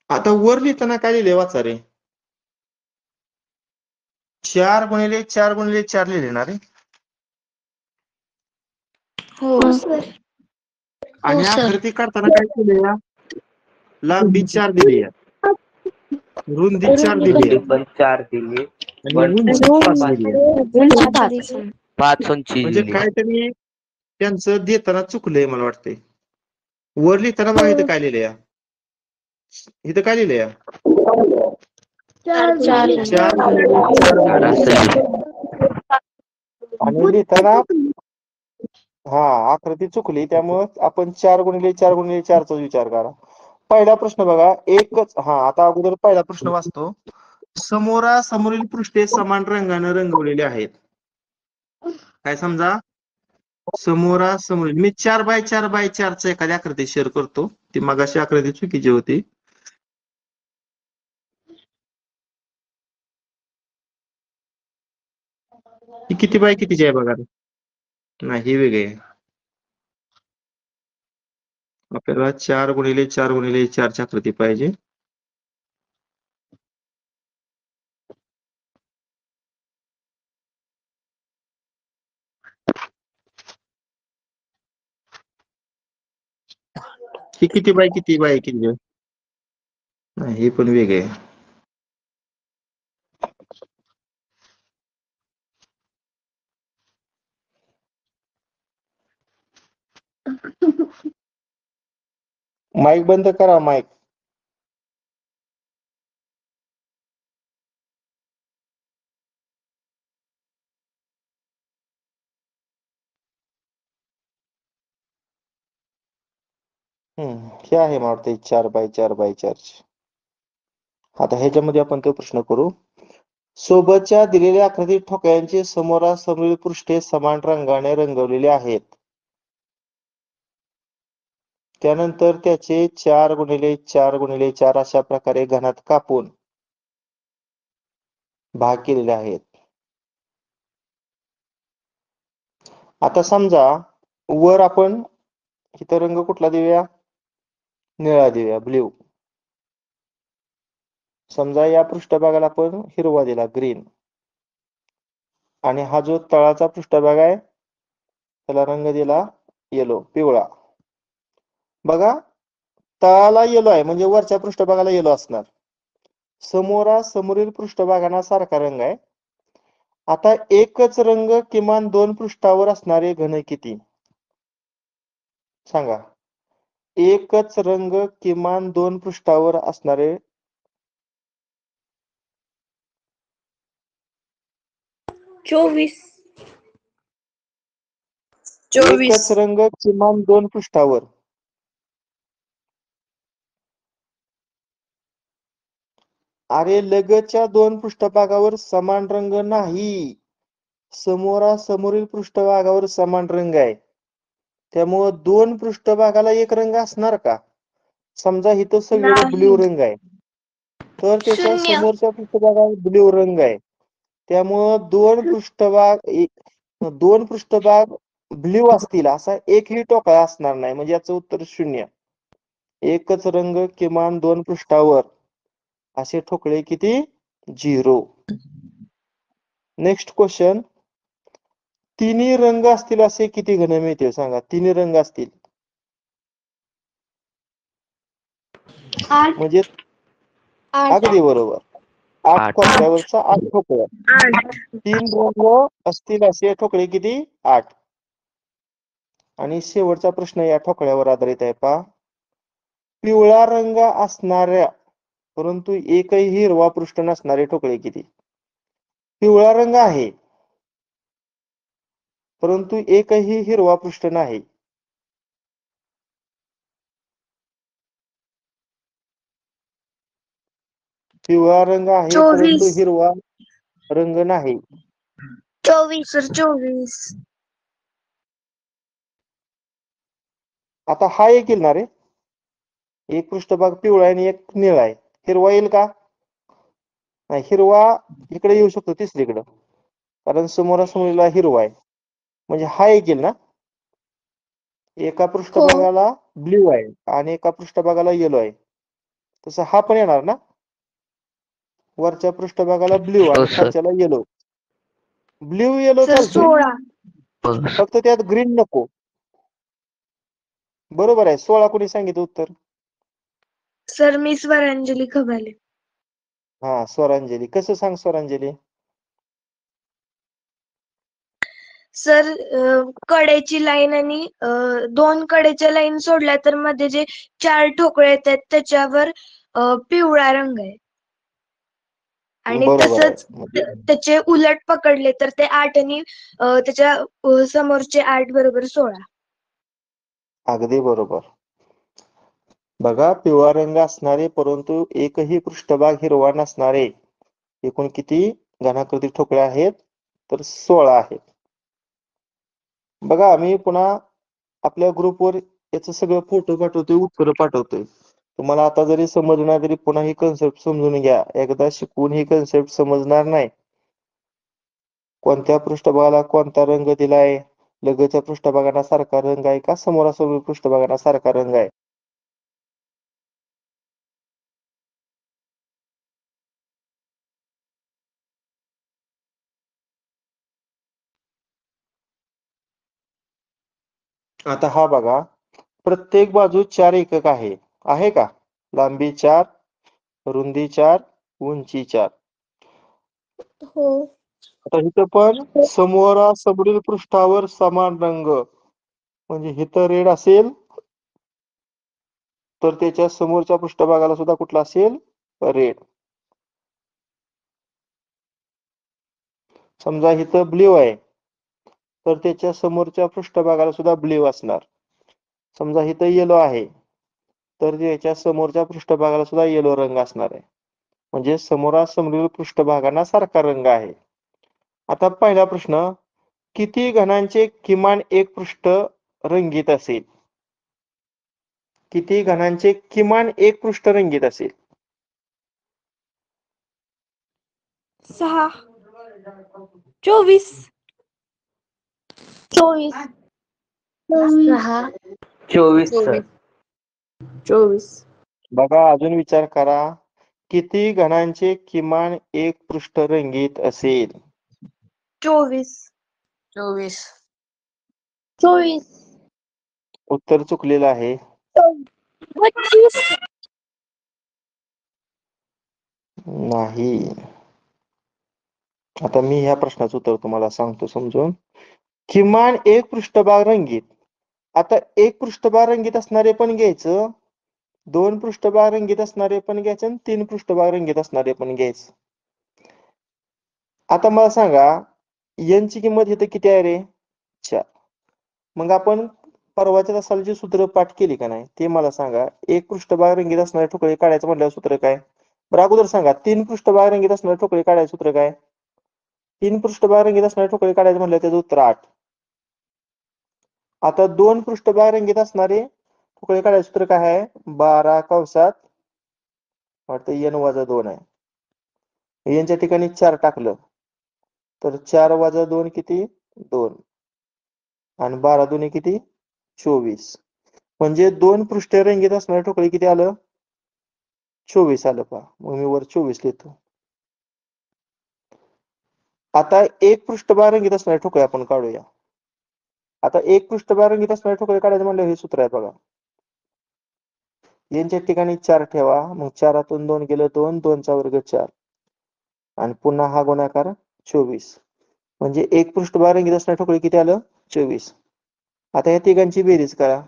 आता वर लिहिताना काय लिहिले वाचा रे? 4 गुणिले 4 गुणिले 4 लिहिले ना रे? हो सर. आणि आकृती काढताना काय केले या? लांबी 4 दिली या, रुंदी 4 दिली रुंदी आहे पण 4 दिली, आणि पण उंची 5 दिली आहे. 5 उंची म्हणजे दिली. काहीतरी त्यांचं देताना चुकलंय मला वाटतंय. वर लिहिताना बघा इथं काय लिहिलंय, इथं काय लिहिलंय? 4 4. 4 गुणिले 4 गुणिले 4. आणि लिहिताना हा आकृती चुकली, त्यामुळे आपण 4 गुणिले 4 गुणिले 4 चा विचार करा. पहिला प्रश्न बघा एकच. हा आता अगोदर पहिला प्रश्न वाचतो. समोरासमोरील पृष्ठे समान रंगाने रंगवलेली आहेत. काय समजा समोरासमोरील, मी 4x4x4 च एखादी आकृती शेअर करतो. ती मगाशी आकृती चुकीची होती. ती किती बाय कितीची आहे बघा. नाही ही वेगळी आहे. आपल्याला 4 गुणिले 4 गुणिले 4 ची आकृती पाहिजे. ही किती बाय किती बाय किती? नाही, हे पण वेगळे आहे. माईक बंद करा माईक. हे आहे मला वाटतं 4 बाय 4 बाय 4 ची. आता ह्याच्यामध्ये आपण तो प्रश्न करू. सोबतच्या दिलेल्या आकृतीत ठोकळ्यांची समोरासमोरील पृष्ठे समान रंगाने रंगवलेली आहेत. त्यानंतर त्याचे 4 गुणिले 4 गुणिले 4 अशा प्रकारे घनात कापून भाग केलेले आहेत. आता समजा वर आपण इथं रंग कुठला देऊया? निळा देऊया, ब्ल्यू. समजा या पृष्ठभागाला आपण हिरवा दिला, ग्रीन. आणि हा जो तळाचा पृष्ठभाग आहे त्याला रंग दिला येलो, पिवळा. बघा, तळाला येलो आहे म्हणजे वरच्या पृष्ठभागाला येलो असणार. समोरासमोरील पृष्ठभागांना सारखा रंग आहे. आता एकच रंग किमान 2 पृष्ठावर असणारे घन किती? सांगा. एकच रंग किमान 2 पृष्ठावर असणारे 24. एकच रंग किमान 2 पृष्ठावर. अरे लगतच्या 2 पृष्ठभागावर समान रंग नाही. समोरासमोरील पृष्ठभागावर समान रंग आहे. त्यामुळं 2 पृष्ठभागाला एक रंग असणार का? समजा इथं सगळीकडे ब्ल्यू रंग आहे, तर त्याच्या शून्य. समोरच्या पृष्ठभागावर ब्ल्यू रंग आहे. त्यामुळं 2 पृष्ठभाग ब्ल्यू असतील असा एकही ठोकळा असणार नाही. म्हणजे याचं उत्तर 0. एकच रंग किमान 2 पृष्ठावर असे ठोकळे किती? 0. Next question. तिन्ही रंग असतील असे किती घन मिळतील? सांगा. तिन्ही रंग असतील 8. म्हणजे 8. अगदी बरोबर. 8 8. कोपऱ्यावरचा 8 ठोकळ्या. 8. 3 रंग असतील असे ठोकळे किती? 8. आणि शेवटचा प्रश्न या ठोकळ्यावर आधारित आहे. पहा, पिवळा रंग असणाऱ्या परंतु एकही हिरवा पृष्ठ नसणारे ठोकळे किती? पिवळा रंग आहे परंतु एकही हिरवा पृष्ठ नाही. पिवळा रंग आहे परंतु 24. हिरवा रंग नाही. 24 सर 24. आता हा एक येईल ना रे. एक पृष्ठभाग पिवळा आहे आणि एक निळा आहे. हिरवा येईल का? नाही, हिरवा इकडे येऊ शकतो तिसरीकडं, कारण समोरासमोरीला हिरवा आहे. म्हणजे हा एक येईल ना. एका पृष्ठभागाला ब्ल्यू आहे आणि एका पृष्ठभागाला येलो आहे, तसं हा पण येणार ना. वरच्या पृष्ठभागाला ब्ल्यू हो आणि सर. खालच्याला येलो. ब्ल्यू येलो सर चालतोय, 16. फक्त त्यात ग्रीन नको. बरोबर आहे. 16 कोणी सांगितलं उत्तर? सर मी स्वरांजली खबाले. हा, स्वरांजली. कसं सांग स्वरांजली? सर कडेची लाईन आणि 2 कडेच्या लाईन सोडल्या तर मध्ये जे 4 ठोकळे येतात त्याच्यावर पिवळा रंग आहे. आणि बरोबर आहे. तसंच त्याचे उलट पकडले तर ते 8 आणि त्याच्या समोरचे 8 बरोबर 16. अगदी बरोबर. बघा, पिवळा रंग असणारे परंतु एकही पृष्ठभाग हिरवा नसणारे एकूण किती घनाकृती ठोकळे आहेत? तर 16 आहेत. बघा, मी पुन्हा आपल्या ग्रुपवर याचं सगळं फोटो पाठवतोय, उत्तर पाठवतोय. तुम्हाला आता जरी समजणार तरी पुन्हा ही कन्सेप्ट समजून घ्या. एकदा शिकवून ही कन्सेप्ट समजणार नाही. कोणत्या पृष्ठभागाला कोणता रंग दिलाय, लगतच्या पृष्ठभागाला सारखा रंग आहे का समोरासमोर पृष्ठभागाला सारखा रंग आहे, आता हा बघा, प्रत्येक बाजू 4 एकक आहे का? लांबी 4, रुंदी 4, उंची 4. हो. आता इथं पण समोरासमोरील पृष्ठावर समान रंग, म्हणजे इथं रेड असेल तर त्याच्या समोरच्या पृष्ठभागाला सुद्धा कुठला असेल? रेड. समजा इथं ब्ल्यू आहे तर त्याच्या समोरच्या पृष्ठभागाला सुद्धा ब्ल्यू असणार. समजा इथं येलो आहे तर त्याच्या समोरच्या पृष्ठभागाला सुद्धा येलो रंग असणार आहे. म्हणजे समोरासमोरील पृष्ठभागांना सारखा रंग आहे. आता पहिला प्रश्न, किती घनांचे किमान एक पृष्ठ रंगीत असेल? किती घनांचे किमान एक पृष्ठ रंगीत असेल? 6. 24. 24. 24 सर. 24. बघा, अजून विचार करा, किती घनांचे किमान एक पृष्ठ रंगीत असेल? 24. 24. उत्तर चुकलेलं आहे. 25. नाही. आता मी ह्या प्रश्नाचं उत्तर तुम्हाला सांगतो समजून. किमान एक पृष्ठभाग रंगीत. आता एक पृष्ठभाग रंगीत असणारे पण घ्यायचं, 2 पृष्ठभाग रंगीत असणारे पण घ्यायचं आणि 3 पृष्ठभाग रंगीत असणारे पण घ्यायचं. आता मला सांगा, n ची किंमत इथं किती आहे रे? 4. मग आपण परवाच्या तासाला जी सूत्र पाठ केली का नाही ते मला सांगा. एक पृष्ठभाग रंगीत असणारे ठोकळे काढायचं म्हटल्यावर सूत्र काय? बरं अगोदर सांगा, 3 पृष्ठभाग रंगीत असणारे ठोकळे काढायचं सूत्र काय? 3 पृष्ठभाग रंगीत असणारे ठोकळे काढायचं म्हटलं त्याचं उत्तर 8. आता 2 पृष्ठभाग रंगीत असणारे ठोकळे काढायचं सूत्र काय आहे? 12 कंसात वाटतं n वजा 2 आहे. n च्या ठिकाणी 4 टाकलं तर 4 वजा 2 किती? 2. आणि 12 दुने किती? 24. म्हणजे 2 पृष्ठे रंगीत असणारे ठोकळे किती आलं? 24 आलं पहा. मग मी वर 24 लिहितो. आता एक पृष्ठभाग रंगीत असणारे ठोकळे आपण काढूया. आता एक पृष्ठभाग रंगीत असणारे ठोकळे काढायचं म्हणलं हे सूत्र आहे बघा. यांच्या ठिकाणी 4 ठेवा. मग 4तून 2 गेलं 2, 2चा वर्ग 4. आणि पुन्हा हा गुणाकार 24. म्हणजे एक पृष्ठभाग रंगीत असणारे ठोकळे किती आलं? 24. आता या तिघांची बेरीज करा.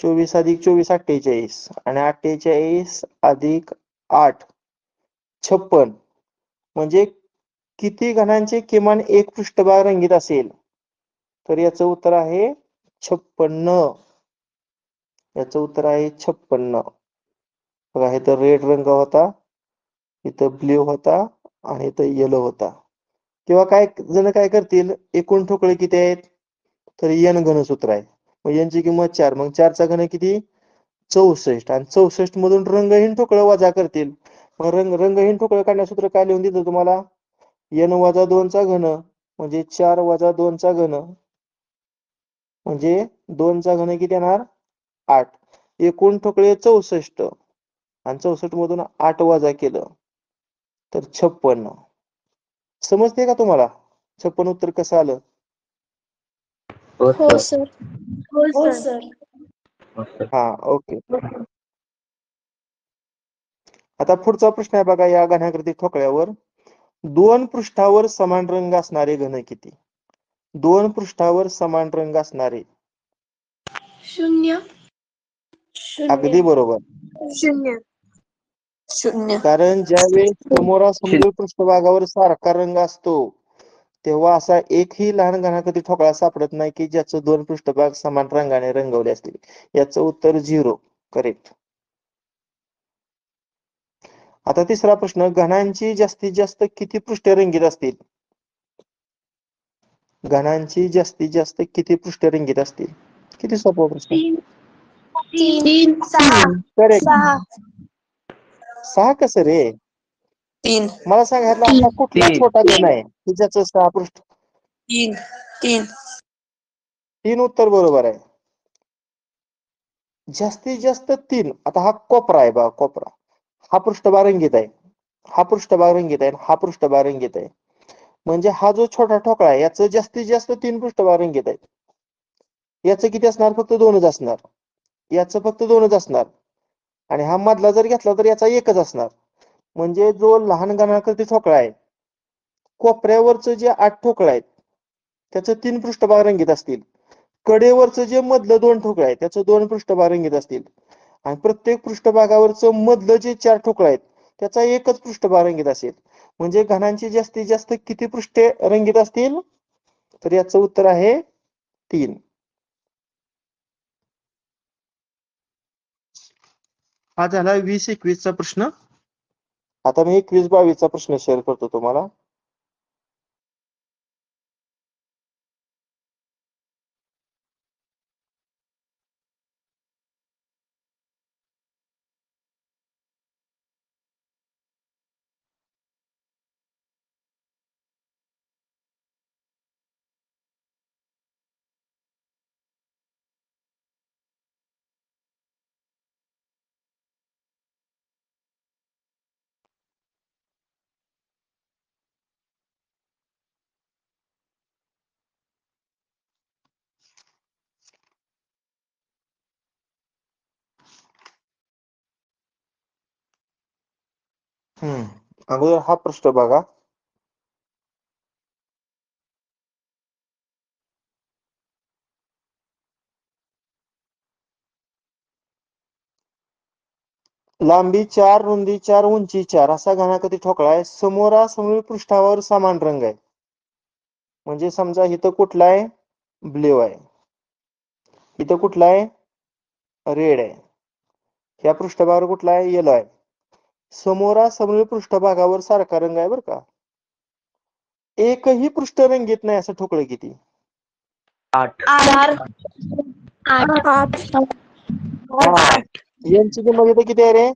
24 अधिक 24 48 आणि 48 अधिक 8 56. म्हणजे किती घनांचे किमान एक पृष्ठभाग रंगीत असेल? तर याचं उत्तर आहे 56. याचं उत्तर आहे 56. बघा, इथं रेड रंग होता, इथं ब्ल्यू होता आणि इथं येलो होता. किंवा काय जण काय करतील, एकूण ठोकळे किती आहेत? तर n घनसूत्र आहे. मग n ची किंमत 4. मग 4चा घन किती? 64. आणि 64 मधून रंगहीन ठोकळं वजा करतील. मग रंगहीन ठोकळं काढण्याचं सूत्र काय लिहून दिलं तुम्हाला? n वजा 2 चा घन म्हणजे 4 वजा 2 चा घन म्हणजे 2 चा घन किती येणार? 8. एकूण ठोकळे 64 आणि 64 मधून 8 वजा केलं तर 56. समजते का तुम्हाला 56 उत्तर कसं आलं? हो हो सर. सर. हो सर. हो सर. हा, ओके. आता पुढचा प्रश्न आहे बघा, या घनाकृती ठोकळ्यावर 2 पृष्ठावर समान रंग असणारे घन किती? 2 पृष्ठावर समान रंग असणारे. 0. अगदी बरोबर. 0. कारण ज्यावेळेस समोरासमोरील पृष्ठभागावर सारखा रंग असतो तेव्हा असा एकही लहान घनाकृती ठोकळा सापडत नाही की ज्याचं 2 पृष्ठभाग समान रंगाने रंगवले असतील. याचं उत्तर 0. करेक्ट. आता तिसरा प्रश्न, घनांची जास्तीत जास्त किती पृष्ठे रंगीत असतील? घनांची जास्तीत जास्त किती पृष्ठे रंगीत असतील? किती सोपा प्रश्न. 3. 6. करेक्ट. 6. 6 कसं रे? 3. मला सांग, ह्यातला असा कुठला 3. छोटा घन आहे की ज्याचं 6 पृष्ठ? 3. 3. 3 उत्तर बरोबर आहे. जास्तीत जास्त 3. आता हा कोपरा आहे बघा, कोपरा. हा पृष्ठभाग रंगीत आहे, हा पृष्ठभाग रंगीत आहे, हा पृष्ठभाग रंगीत आहे. म्हणजे हा जो छोटा ठोकळा आहे याचं जास्तीत जास्त 3 पृष्ठभाग रंगीत आहेत. याचं किती असणार? फक्त 2च असणार. याचं फक्त 2च असणार. आणि हा मधला जर घेतला तर याचा एकच असणार. म्हणजे जो लहान घनाकृती ठोकळा आहे, कोपऱ्यावरचं जे 8 ठोकळा आहेत त्याचं 3 पृष्ठभाग रंगीत असतील. कडेवरचं जे मधलं 2 ठोकळा आहे त्याचं 2 पृष्ठभाग रंगीत असतील. आणि प्रत्येक पृष्ठभागावरचं मधलं जे 4 ठोकळा आहेत त्याचा एकच पृष्ठभाग रंगीत असेल. म्हणजे घनांची जास्तीत जास्त किती पृष्ठे रंगीत असतील? तर याचं उत्तर आहे 3. हा झाला 20-21 चा प्रश्न. आता मी 21-22 चा प्रश्न शेअर करतो तुम्हाला. अगोदर हा प्रश्न बघा. लांबी 4, रुंदी 4, उंची 4 असा घनाकृती ठोकळा आहे. समोरासमोर पृष्ठावर समान रंग आहे. म्हणजे समजा इथं कुठला आहे? ब्ल्यू आहे. इथं कुठला आहे? रेड आहे. ह्या पृष्ठभागावर कुठला आहे? येलो आहे. समोरासमोर पृष्ठभागावर सारखा रंग आहे बरं का. एकही पृष्ठ रंगीत नाही असं ठोकळं किती? 8. 8. यांची किंमत इथे किती आहे रे?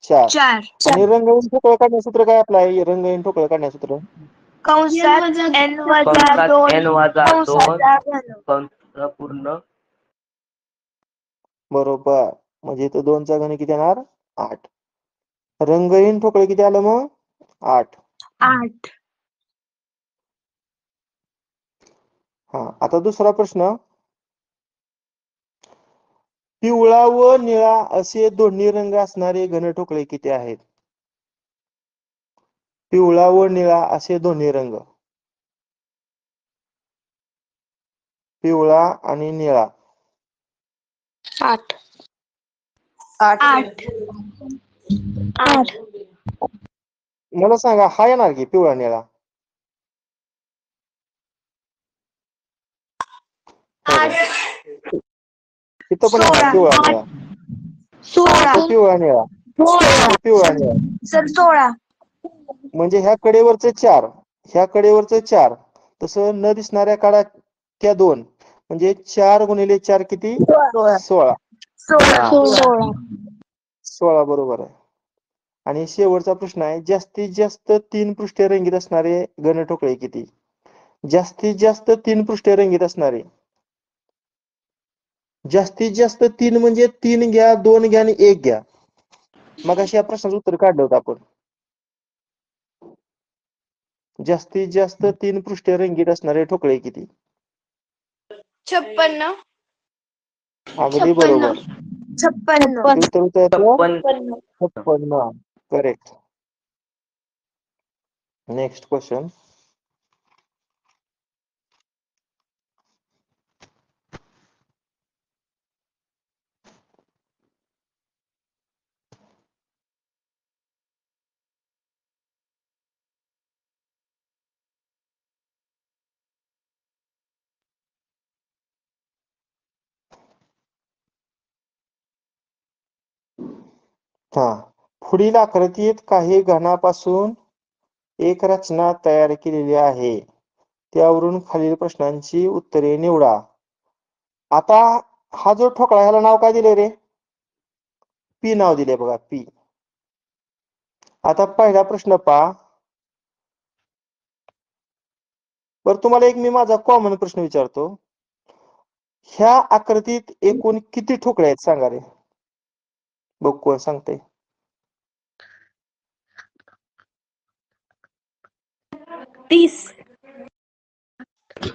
4. 4. आणि रंगहीन ठोकळं काढण्याचं सूत्र काय आपलं आहे? रंगहीन ठोकळं काढण्याचं सूत्र कंसात n वजा कंसात 2 n वजा 2 कंसाचा घन. कंस पूर्ण बरोबर. म्हणजे इथं 2चा घन किती येणार? 8. रंगहीन ठोकळे किती आलं मग? 8. 8. हा, आता दुसरा प्रश्न. पिवळा व निळा असे दोन्ही रंग असणारे घनठोकळे किती आहेत? पिवळा व निळा असे दोन्ही रंग. पिवळा आणि निळा. 8. 8. 8. मला सांगा, हा येणार की पिवळा निळा? इथं पण येणार 16. पिवळा निळा. 16. इथं पिवळा निळा. इथं पिवळा निळा. सर 16. म्हणजे ह्या कडेवरचे 4, ह्या कडेवरचे 4, तसं न दिसणाऱ्या काळा त्या 2, म्हणजे 4 गुणिले 4 किती? 16. 16. 16 बरोबर आहे. आणि शेवटचा प्रश्न आहे, जास्तीत जास्त 3 पृष्ठे रंगीत असणारे घनठोकळे किती? जास्तीत जास्त 3 पृष्ठे रंगीत असणारे. जास्तीत जास्त 3 म्हणजे 3 घ्या, 2 घ्या आणि 1 घ्या. मगाशी या प्रश्नाचं उत्तर काढलं होतं आपण. जास्तीत जास्त 3 पृष्ठे रंगीत असणारे ठोकळे किती? 56. अगदी बरोबर. 56. उत्तर त्याचं 56. 56. करेक्ट. Next question. हा, पुढील आकृतीत काही घनापासून एक रचना तयार केलेली आहे. त्यावरून खालील प्रश्नांची उत्तरे निवडा. आता हा जो ठोकळा ह्याला नाव काय दिले रे? पी नाव दिले बघा, पी. आता पहिला प्रश्न पहा. बरं, तुम्हाला एक मी माझा कॉमन प्रश्न विचारतो. ह्या आकृतीत एकूण किती ठोकळे आहेत सांगा रे? बघ कोण सांगते. 30.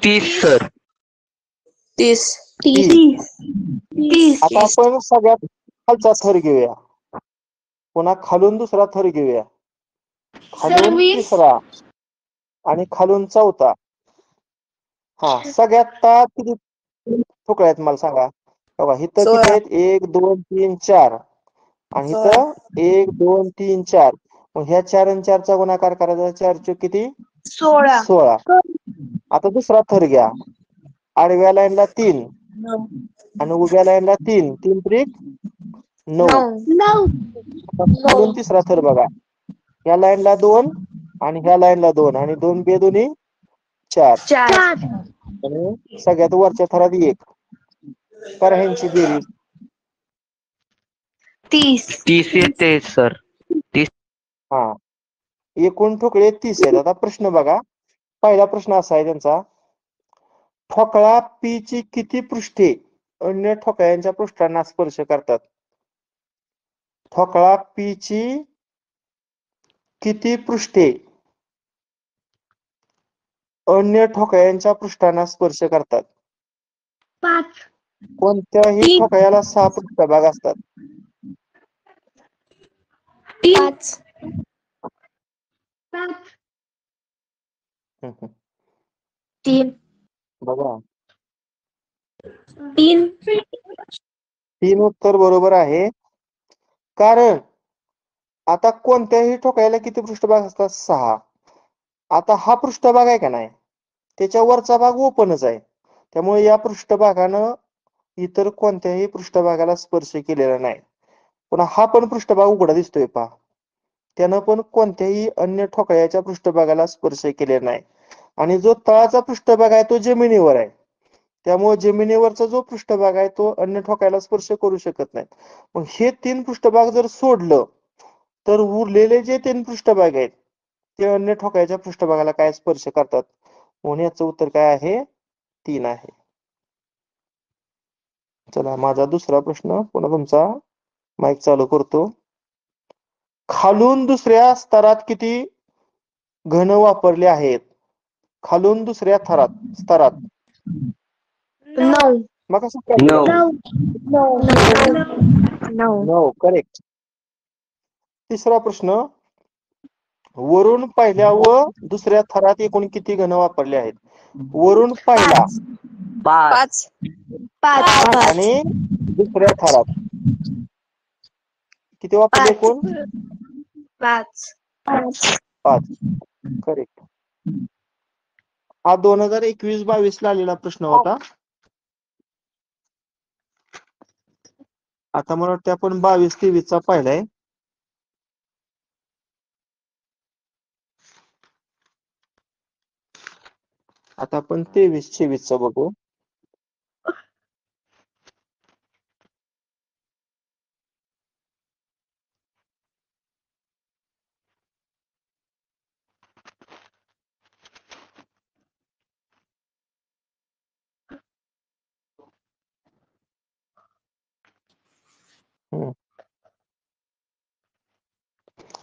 30 सर. 30 आता आपण सगळ्यात खालचा थर घेऊया, पुन्हा खालून दुसरा थर घेऊया, खालून 20 तिसरा आणि खालून चौथा. हा सगळ्यात किती ठोकळे आहेत मला सांगा. बघा इथं किती आहेत? 1 2 3 4 आणि इथं 1 2 3 4. मग ह्या 4 आणि 4 चा गुणाकार करायचा. 4 चोक किती? 16. आता दुसरा थर घ्या. आडव्या लाईनला 3 आणि उभ्या लाईनला 3. 3 त्रिक 9. खालून तिसरा थर बघा. ह्या लाईनला 2 आणि ह्या लाईनला 2 आणि 2 बेदोन्ही 4 आणि सगळ्यात वरच्या थरात 1. करा ह्यांची बेरीज. 30 येते सर. हा एकूण ठोकळे 30 आहेत. आता प्रश्न बघा. पहिला प्रश्न असा आहे त्यांचा, ठोकळा P ची किती पृष्ठे अन्य ठोकळ्यांच्या पृष्ठांना स्पर्श करतात? ठोकळा P ची किती पृष्ठे अन्य ठोकळ्यांच्या पृष्ठांना स्पर्श करतात? 5 कोणत्याही ठोकळ्याला 6 पृष्ठभाग असतात. 5 बघा 3 3 उत्तर बरोबर आहे. कारण आता कोणत्याही ठोकळ्याला किती पृष्ठभाग असतात? 6. आता हा पृष्ठभाग आहे का नाही, त्याच्या वरचा भाग ओपनच आहे, त्यामुळे या पृष्ठभागानं इतर कोणत्याही पृष्ठभागाला स्पर्श केलेला नाही. पुन्हा हा पण पृष्ठभाग उघडा दिसतोय पहा, त्यानं पण कोणत्याही अन्य ठोकळ्याच्या पृष्ठभागाला स्पर्श केलेला नाही. आणि जो तळाचा पृष्ठभाग आहे तो जमिनीवर आहे, त्यामुळे जमिनीवरचा जो पृष्ठभाग आहे तो अन्य ठोकळ्याला स्पर्श करू शकत नाही. मग हे 3 पृष्ठभाग जर सोडलं तर उरलेले जे 3 पृष्ठभाग आहेत ते अन्य ठोकळ्याच्या पृष्ठभागाला काय स्पर्श करतात? म्हणून याचं उत्तर काय आहे? 3 आहे. चला माझा दुसरा प्रश्न पुन्हा तुमचा माईक चालू करतो. खालून दुसऱ्या स्तरात किती घन वापरले आहेत? खालून दुसऱ्या स्तरात 9 मग कसं 9 करेक्ट. तिसरा प्रश्न, वरून पहिल्या व दुसऱ्या थरात एकूण किती घन वापरले आहेत? वरून पहिला 5 आणि दुसऱ्या थरात किती वापरले एकूण? 5 5. करेक्ट. हा 2021-22 ला आलेला प्रश्न होता. आता मला वाटतं आपण 22-23 चा पाहिलाय. आता आपण 23-24 चा बघू.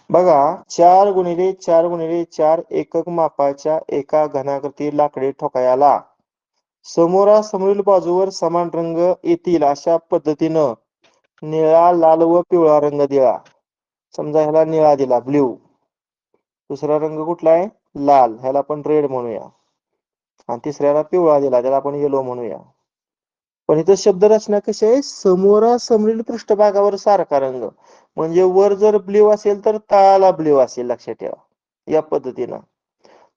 बघा 4 गुणिले 4 गुणिले 4 एकक मापाच्या एका घनाकृती लाकडी ठोकळ्याला समोरासमोरील बाजूवर समान रंग येतील अशा पद्धतीनं निळा, लाल व पिवळा रंग दिला. समजा ह्याला निळा दिला, ब्ल्यू. दुसरा रंग कुठला आहे? लाल, ह्याला आपण रेड म्हणूया. आणि तिसऱ्याला पिवळा दिला, त्याला आपण येलो म्हणूया. पण इथं शब्द रचना कशी आहे? समोरासमोरील पृष्ठभागावर सारखा रंग. म्हणजे वर जर ब्ल्यू असेल तर तळाला ब्ल्यू असेल, लक्षात ठेवा या पद्धतीनं.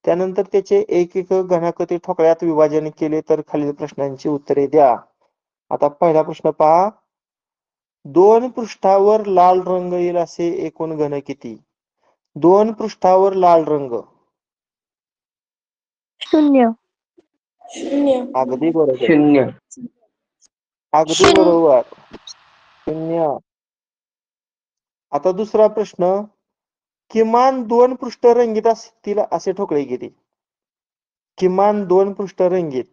त्यानंतर त्याचे एक एक घनाकृती ठोकळ्यात विभाजन केले तर खालील प्रश्नांची उत्तरे द्या. आता पहिला प्रश्न पहा, 2 पृष्ठावर लाल रंग येईल असे एकूण घन किती? 2 पृष्ठावर लाल रंग 0 अगदी बरोबर, 0 अगदी बरोबर, 0. आता दुसरा प्रश्न, किमान 2 पृष्ठ रंगीत असतील असे ठोकळे किती? किमान 2 पृष्ठ रंगीत.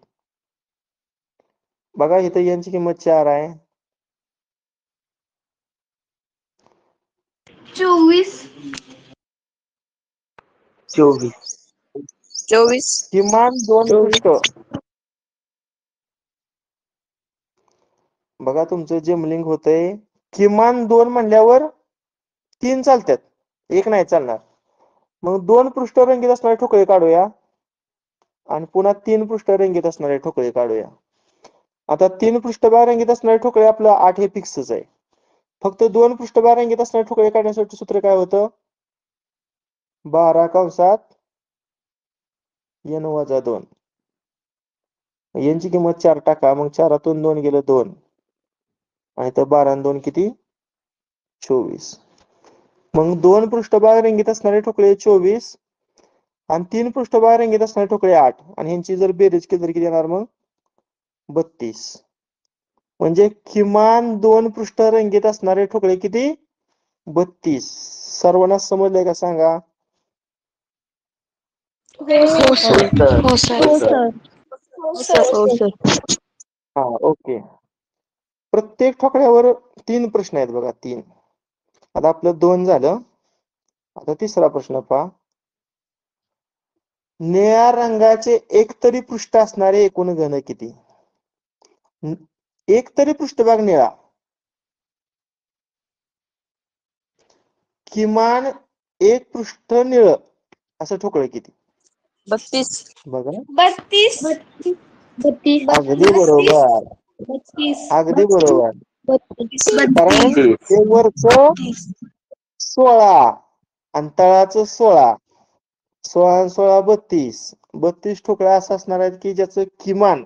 बघा इथं यांची किंमत 4 आहे. 24 किमान 2 पृष्ठ बघा तुमचं जमलिंग होतंय किमान 2 म्हणल्यावर 3 चालतात, 1 नाही चालणार. मग 2 पृष्ठ रंगीत असणारे ठोकळे काढूया आणि पुन्हा 3 पृष्ठ रंगीत असणारे ठोकळे काढूया. आता 3 पृष्ठभाग रंगीत असणारे ठोकळे आपलं 8 हे फिक्सच आहे. फक्त 2 पृष्ठभाग रंगीत असणारे ठोकळे काढण्यासाठी सूत्र काय होतं? 12 कंसात n वजा 2. यांची किंमत 4 टाका, मग 4तून 2 गेलं 2 आणि तर 12 आणि 2 किती? 24. मग 2 पृष्ठभाग रंगीत असणारे ठोकळे 24 आणि 3 पृष्ठभाग रंगीत असणारे ठोकळे 8 आणि यांची जर बेरीज केली तर किती येणार मग? 32. म्हणजे किमान 2 पृष्ठ रंगीत असणारे ठोकळे किती? 32. सर्वांना समजलंय का सांगा? हो सर. सर. हो सर. हो सर. हो सर. हा, ओके. प्रत्येक ठोकळ्यावर 3 प्रश्न आहेत बघा, 3. आता आपलं 2 झालं. आता तिसरा प्रश्न पहा. निळ्या रंगाचे एकतरी पृष्ठ असणारे एकूण घन किती? एकतरी पृष्ठभाग निळा, किमान एक पृष्ठ निळ असं ठोकळे किती? 32. बघा, 32. 32. अगदी बरोबर, 32. अगदी बरोबर. 32. कारण हे वरचं 16 आणि तळाचं 16, 16 आणि 16 32. 32 ठोकळ्या असं असणार आहेत की ज्याचं किमान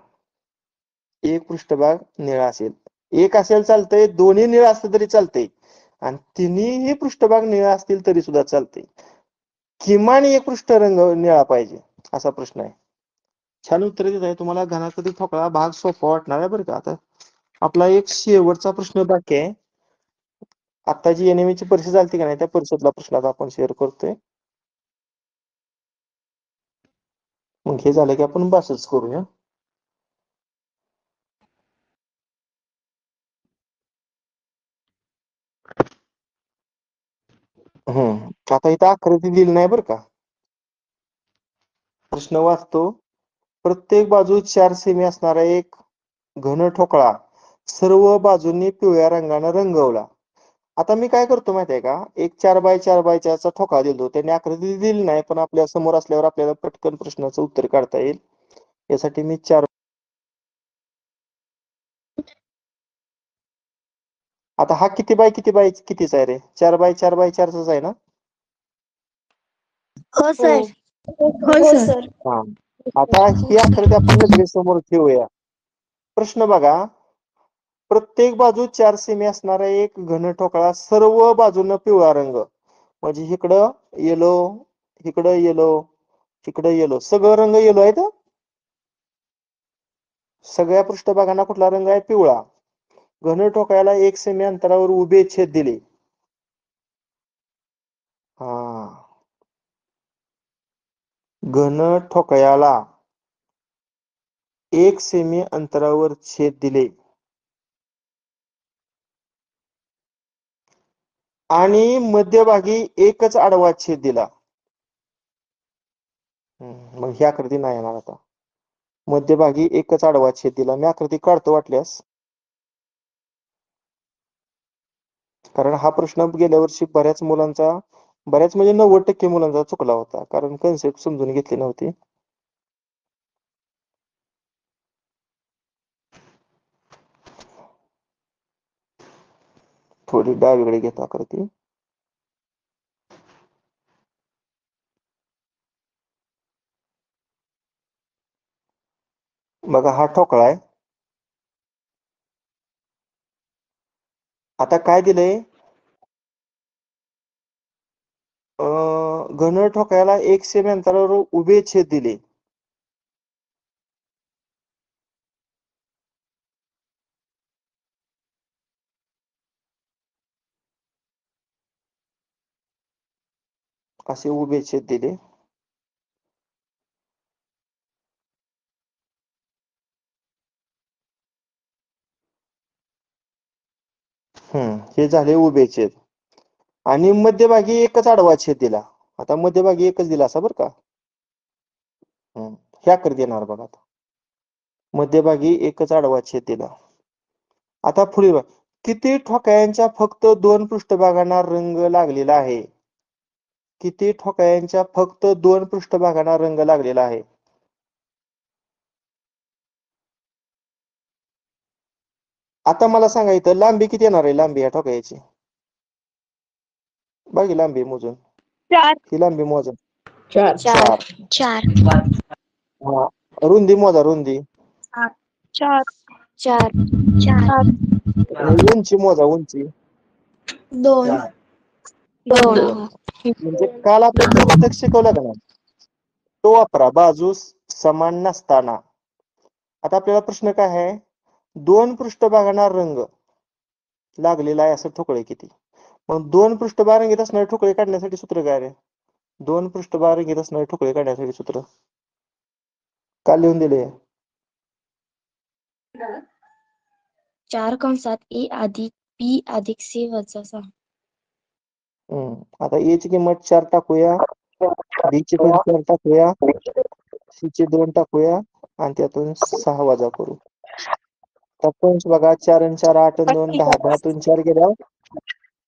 एक पृष्ठभाग निळा असेल. एक असेल चालतंय, दोन्ही निळा असलं तरी चालतंय आणि तिन्ही पृष्ठभाग निळा असतील तरी सुद्धा चालतंय. किमान एक पृष्ठ रंग निळा पाहिजे असा प्रश्न आहे. छान उत्तर देत आहे. तुम्हाला घनाकृती ठोकळा भाग सोपा वाटणार आहे बरं का. आता आपला एक शेवटचा प्रश्न बाकी आहे. आता जी NME ची परीक्षा झाली का नाही, त्या परीक्षेतला प्रश्न आता आपण शेअर करतोय. मग हे झालं की आपण बसच करूया. आता इथं आकृती दिली नाही बरं का. प्रश्न वाचतो. प्रत्येक बाजू 4 सेमी असणारा एक घन ठोकळा सर्व बाजूंनी पिवळ्या रंगाने रंगवला. आता मी काय करतो माहितीये का, एक 4x4x4 चा ठोकळा दिलो. त्यांनी आकृती दिली नाही, पण आपल्या समोर असल्यावर आपल्याला पटकन प्रश्नाचं उत्तर काढता येईल यासाठी मी 4. आता हा किती बाय कितीचा आहे रे? 4x4x4 आहे ना? हो सर. हो सर. हा. आता ही आकृती आपण नजरेसमोर ठेवूया. प्रश्न बघा. प्रत्येक बाजू 4 सेमी असणारा एक घन ठोकळा सर्व बाजूनं पिवळा रंग, म्हणजे इकडं येलो, इकडं येलो, इकडं येलो, सगळं रंग येलो आहेत. सगळ्या पृष्ठभागांना कुठला रंग आहे? पिवळा. घन ठोकळ्याला 1 सेमी अंतरावर उभे छेद दिले. हा, घन ठोकळ्याला 1 सेमी अंतरावर छेद दिले आणि मध्यभागी एकच आडवा छेद दिला. मग ही आकृती नाही येणार. आता मध्यभागी एकच आडवा छेद दिला. मी आकृती काढतो वाटल्यास, कारण हा प्रश्न गेल्या वर्षी बऱ्याच म्हणजे 90% मुलांचा चुकला होता, कारण कन्सेप्ट समजून घेतली नव्हती. थोडी डावीकडे घेतो आकृती. बघा, हा ठोकळा आहे. आता काय दिलंय? घन ठोकळ्याला 1 सेमी अंतरावर उभे छेद दिले. असे उभे छेद दिले. हे झाले उभे छेद आणि मध्यभागी एकच आडवा छेद दिला. आता मध्यभागी एकच दिला असा बरं का. हे आकृती येणार बघा. आता मध्यभागी एकच आडवा छेद दिला आता पुढे बघा. किती ठोकळ्यांच्या फक्त 2 पृष्ठभागांना रंग लागलेला आहे? किती ठोकळ्यांच्या फक्त 2 पृष्ठभागांना रंग लागलेला आहे? आता मला सांगा इथं लांबी किती येणार आहे? लांबी या ठोकळ्याची बघी लांबी मोजून. 4 ही लांबी मोजा. 4 4. 4 हा. रुंदी मोजा. रुंदी 4 4 आणि उंची मोजा. उंची 2 म्हणजे काल आपण चतुर्थक शिकवलं का नाही तो वापरा. बाजू समान नसताना. आता आपल्याला प्रश्न काय आहे? 2 पृष्ठभागांना रंग लागलेला आहे असं ठोकळे किती? मग 2 पृष्ठभाग रंगीत असणारे ठोकळे काढण्यासाठी सूत्र काय रे? 2 पृष्ठभाग रंगीत असणारे ठोकळे काढण्यासाठी सूत्र काल लिहून दिले. 4 कंसात ए अधिक बी अधिक सी वजा 6. आता ए ची किंमत 4 टाकूया, बी ची पण 4 टाकूया, सी ची 2 टाकूया आणि त्यातून 6 वजा करू. आता पंच बघा. 4 आणि 4 8 आणि 2 10. 10 तून 4 गेल्यावर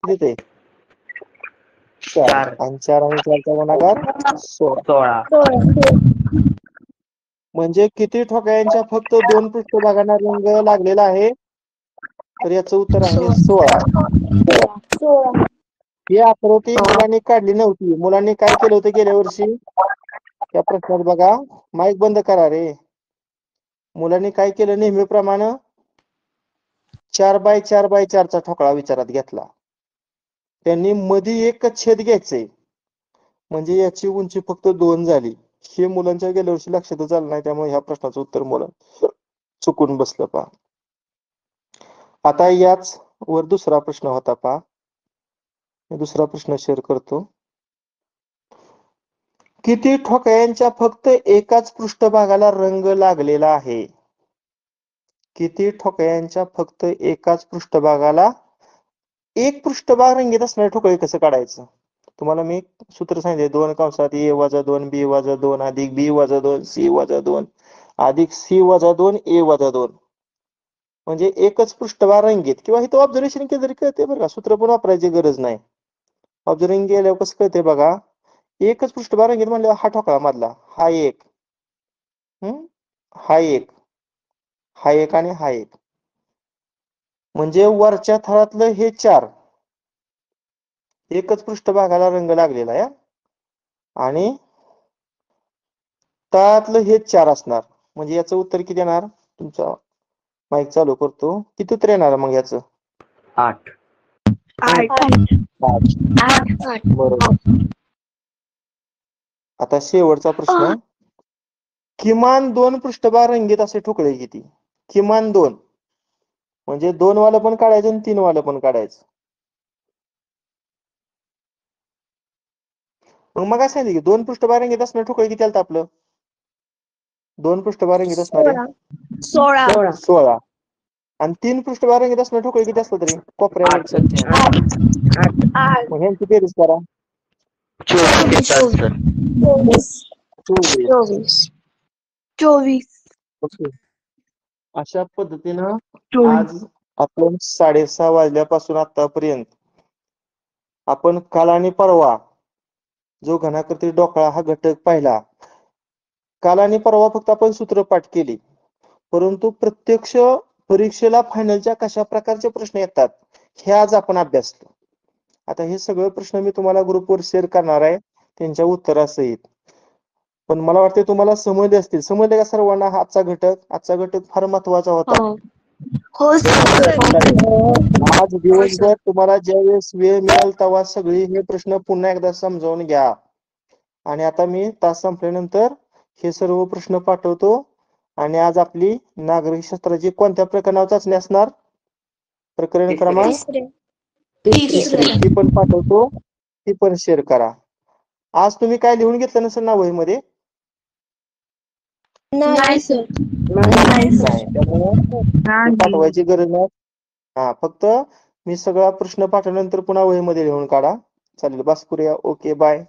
किती येते? 4 आणि 4 आणि 4 चा गुणाकार 16. 16. म्हणजे किती ठोकळ्यांच्या फक्त 2 पृष्ठभागांना रंग लागलेला आहे? तर याचं उत्तर आहे 16. ही आकृती मुलांनी काढली नव्हती. मुलांनी काय केलं होतं गेल्या वर्षी? त्या प्रश्नात बघा. माईक बंद करा रे. मुलांनी काय केलं? नेहमीप्रमाणे 4x4x4 चा ठोकळा विचारात घेतला. त्यांनी मध्ये एक छेद घ्यायचे म्हणजे याची उंची फक्त 2 झाली. हे मुलांच्या गेल्या वर्षी लक्षातच आलं नाही. त्यामुळे ह्या प्रश्नाचं उत्तर मुलं चुकून बसलं पहा. आता याच वर दुसरा प्रश्न होता पहा. दुसरा प्रश्न शेअर करतो. किती ठोकळ्यांच्या फक्त एकाच पृष्ठभागाला रंग लागलेला आहे? किती ठोकळ्यांच्या फक्त एकाच पृष्ठभागाला एक पृष्ठभाग रंगीत असणारे ठोकळे कसं काढायचं? तुम्हाला मी सूत्र सांगितले. 2 कंसात ए वजा 2 बी वजा 2 अधिक बी वजा 2 सी वजा 2 अधिक सी वजा 2 ए वजा 2 म्हणजे एकच पृष्ठभाग रंगीत. किंवा इथं ऑब्झर्वेशन केलं तरी कळते बरं का. सूत्र पण वापरायची गरज नाही. ऑब्झर्विंग केल्यावर कसं कळते बघा. एकच पृष्ठभाग रंगीत म्हणल्यावर हा ठोकळा मधला हा एक, हा एक, हा एक आणि हा एक म्हणजे वरच्या थरातलं हे 4 एकच पृष्ठभागाला रंग लागलेला आहे आणि तळातलं हे 4 असणार. म्हणजे याचं उत्तर किती येणार? तुमचा माईक चालू करतो. किती उत्तर येणार मग याचं? 8. 8 बरोबर. आता शेवटचा प्रश्न. किमान 2 पृष्ठभाग रंगीत असे ठोकळे किती? किमान 2 म्हणजे 2 वालं पण काढायचं आणि 3 वालं पण काढायचं. मग काय सांगितलं की 2 पृष्ठभाग रंगीत असणारे ठोकळे किती आलं आपलं? 2 पृष्ठभाग रंगीत असणारे 16 आणि 3 पृष्ठभाग रंगीत असणारे ठोकळे किती असतात तरी कोपऱ्यावरचे? 8 मग ह्यांची बेरीज करा. 24 ओके. अशा पद्धतीनं आज आपण 6:30 वाजल्यापासून आतापर्यंत आपण काल आणि परवा जो घनाकृती ढोकळा हा घटक पाहिला. काल आणि परवा फक्त आपण सूत्रपाठ केली. परंतु प्रत्यक्ष परीक्षेला फायनलच्या कशा प्रकारचे प्रश्न येतात हे आज आपण अभ्यासलो. आता हे सगळे प्रश्न मी तुम्हाला ग्रुपवर शेअर करणार आहे त्यांच्या उत्तरासहित. पण मला वाटते तुम्हाला समजले असतील. समजले का सर्वांना? आजचा घटक फार महत्वाचा होता. आज दिवसभर तुम्हाला ज्यावेळेस वेळ मिळेल तेव्हा सगळी हे प्रश्न पुन्हा एकदा समजावून घ्या. आणि आता मी तास संपल्यानंतर हे सर्व प्रश्न पाठवतो. आणि आज आपली नागरिक शास्त्राची कोणत्या प्रकरणावर चाचणी असणार? प्रकरण क्रमांक 3 ती पण पाठवतो. ती पण शेअर करा. आज तुम्ही काय लिहून घेतलं नसेल ना वहीमध्ये? नाही सर. नाही. त्यामुळे पाठवायची गरज नाही. फक्त मी सगळा प्रश्न पाठवल्यानंतर पुन्हा वहीमध्ये लिहून काढा. चालेल. बस करूया. ओके. बाय.